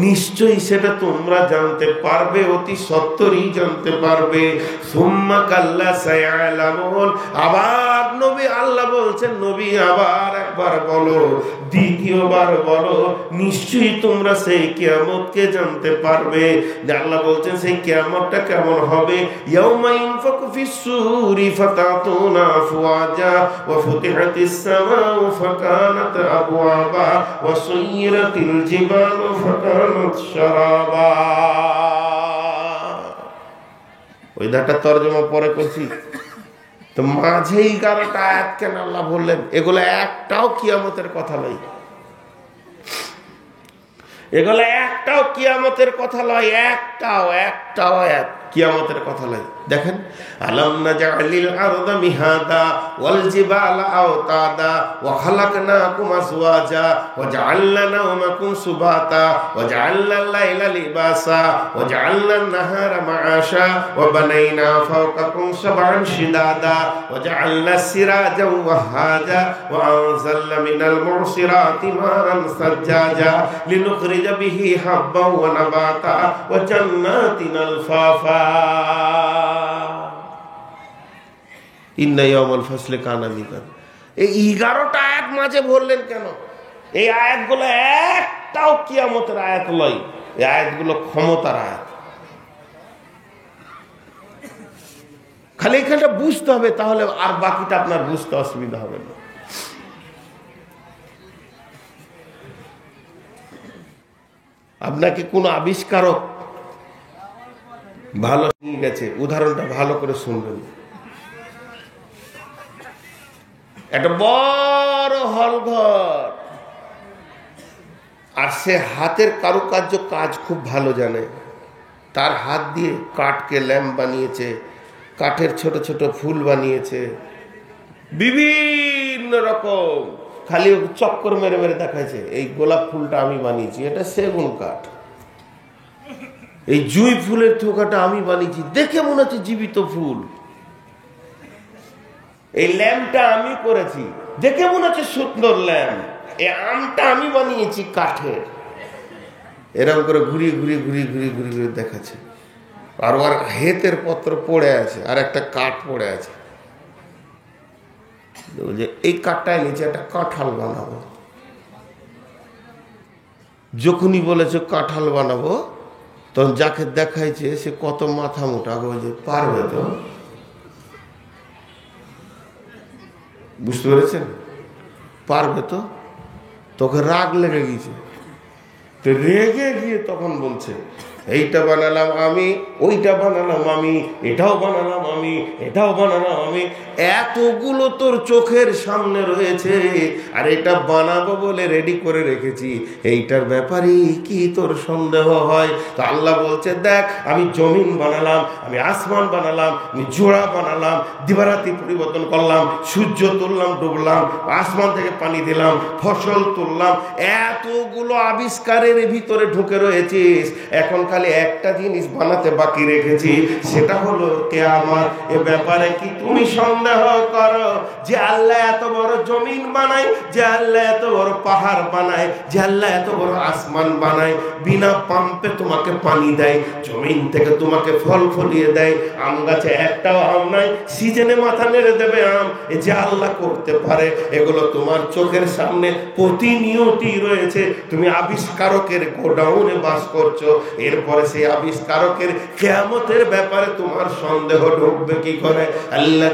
নিশ্চয়ই সেটা তোমরা জানতে পারবে, অতি সত্তরই জানতে পারবে। সুম্মা কাল্লা সায়ালামুন, আবার নবী আল্লাহ বলছেন, নবী আবার একবার বলো, দ্বিতীয়বার বলো, নিশ্চয়ই তোমরা সেই কিয়ামতকে জানতে পারবে। আল্লাহ বলছেন সেই কিয়ামতটা কেমন হবে। ইয়াউমা ইনফাকু ফিস-সূরি ফাতাতুনা আফওয়াজা ওয়া ফুতিহাতিস সামাউ ফাকানাত আবওয়াবা ওয়া সুয়িরাতিল জিবালু ফাকানাত শারাবা। ওই দাটা তরজমা পরে করছি। তো মাঝে 11টা আয়াত কেন আল্লাহ বললেন? এগুলো একটাও কিয়ামতের কথা নয়, এগুলো একটাও কিয়ামতের কথা নয়, একটাও আয়াত কিয়ামতের কথা নয়। দেখেন, আলাম নাজআলিল আরদা মিহাদা ওয়াল জিবালা আওতাদা ওয়া খালাকনাকুম আজওয়াজা ওয়া জাআলনা নাওমাকুম সুবাতা ওয়া জাআলনাল লাইলা লিবাসা ওয়া জাআলনান নাহারা মাআশা ওয়া বানাইনা ফাওকাকুম সাবআন শিদাদা ওয়া জাআলনাস সিরাজা ওয়াহাজা ওয়া আনজালনা মিনাল মুরসিরাতি মা'আন সাজ্জাজা লিনুখরিজা বিহি হাব্বান ওয়া নাবাতা ওয়া জান্নাতিন আলফাফা। ইন্না ইয়াউমাল ফাসলি কানা মিকাত। এই 11টা আয়াত মাঝে বললেন কেন? এই আয়াতগুলো একটাও কিয়ামতের আয়াত নয়, এই আয়াতগুলো ক্ষমতার আয়াত। খালি এখানটা বুঝতে হবে, তাহলে আর বাকিটা আপনার বুঝতে অসুবিধা হবে না। আপনাকে কোন আবিষ্কারক ভালো নিয়ে গেছে, উদাহরণটা ভালো করে শুনবেন। একটা বড় হল ঘর, আর সে হাতের কারুকার্য কাজ খুব ভালো জানে। তার হাত দিয়ে কাঠকে ল্যাম্প বানিয়েছে, কাঠের ছোট ছোট ফুল বানিয়েছে, বিভিন্ন রকম। খালি চক্কর মেরে মেরে দেখাচ্ছে, এই গোলাপ ফুলটা আমি বানিয়েছি, এটা সেগুন কাঠ। এই জুঁই ফুলের থোকাটা আমি বানিয়েছি, দেখে মনে হচ্ছে জীবিত ফুল। এই ল্যাম্পটা আমি করেছি, দেখে মনে হচ্ছে সুন্দর ল্যাম্প। এই আমটা আমি বানিয়েছি কাঠের। এরকম করে ঘুরিয়ে ঘুরিয়ে ঘুরিয়ে ঘুরিয়ে ঘুরিয়ে ঘুরিয়ে দেখাচ্ছে। আর ওর হেতের পত্র পড়ে আছে, আর একটা কাঠ পড়ে আছে। যে এই কাঠটায় নিচে একটা কাঁঠাল বানাবো। যখনই বলেছে কাঁঠাল বানাবো, তখন যাকে দেখাইছে সে কত মাথা মোটা, বলছে পারবে তো? বুঝতে পেরেছেন? পারবে তো? তোকে রাগ লেগে গেছে, তো রেগে গিয়ে তখন বলছে এইটা বানালাম আমি, ওইটা বানালাম আমি, এটাও বানালাম আমি, এটাও বানালাম আমি। এতগুলো তোর চোখের সামনে রয়েছে, আর এটা বানাবো বলে রেডি করে রেখেছি, এইটার ব্যাপারে কি তোর সন্দেহ হয়? তো আল্লাহ বলছে দেখ, আমি জমিন বানালাম, আমি আসমান বানালাম, আমি জোড়া বানালাম, দিবারাতি পরিবর্তন করলাম, সূর্য তুললাম ডুবলাম, আসমান থেকে পানি দিলাম, ফসল তুললাম। এতগুলো আবিষ্কারের ভিতরে ঢুকে রয়েছিস, এখন খালি একটা জিনিস বানাতে বাকি রেখেছি, সেটা হলো কিয়ামত। এ ব্যাপারে কি তুমি সন্দেহ করো যে আল্লাহ এত বড় জমিন বানায়, যে আল্লাহ এত বড় পাহাড় বানায়, যে আল্লাহ এত বড় আসমান বানায়, বিনা পাম্পে তোমাকে পানি দেয়, জমিন থেকে তোমাকে ফল ফলিয়ে দেয়, আম গাছে একটাও আম নাই, সিজনে মাথা নেড়ে দেবে আম, এ যে আল্লাহ করতে পারে, এগুলো তোমার চোখের সামনে প্রতিনিয়তই রয়েছে। তুমি আবিষ্কারকের গোডাউনে বাস করছো, এরপরে সেই আবিষ্কারকের কিয়ামতের ব্যাপারে তোমার সন্দেহ ঢুকবে কি করে? আল্লাহ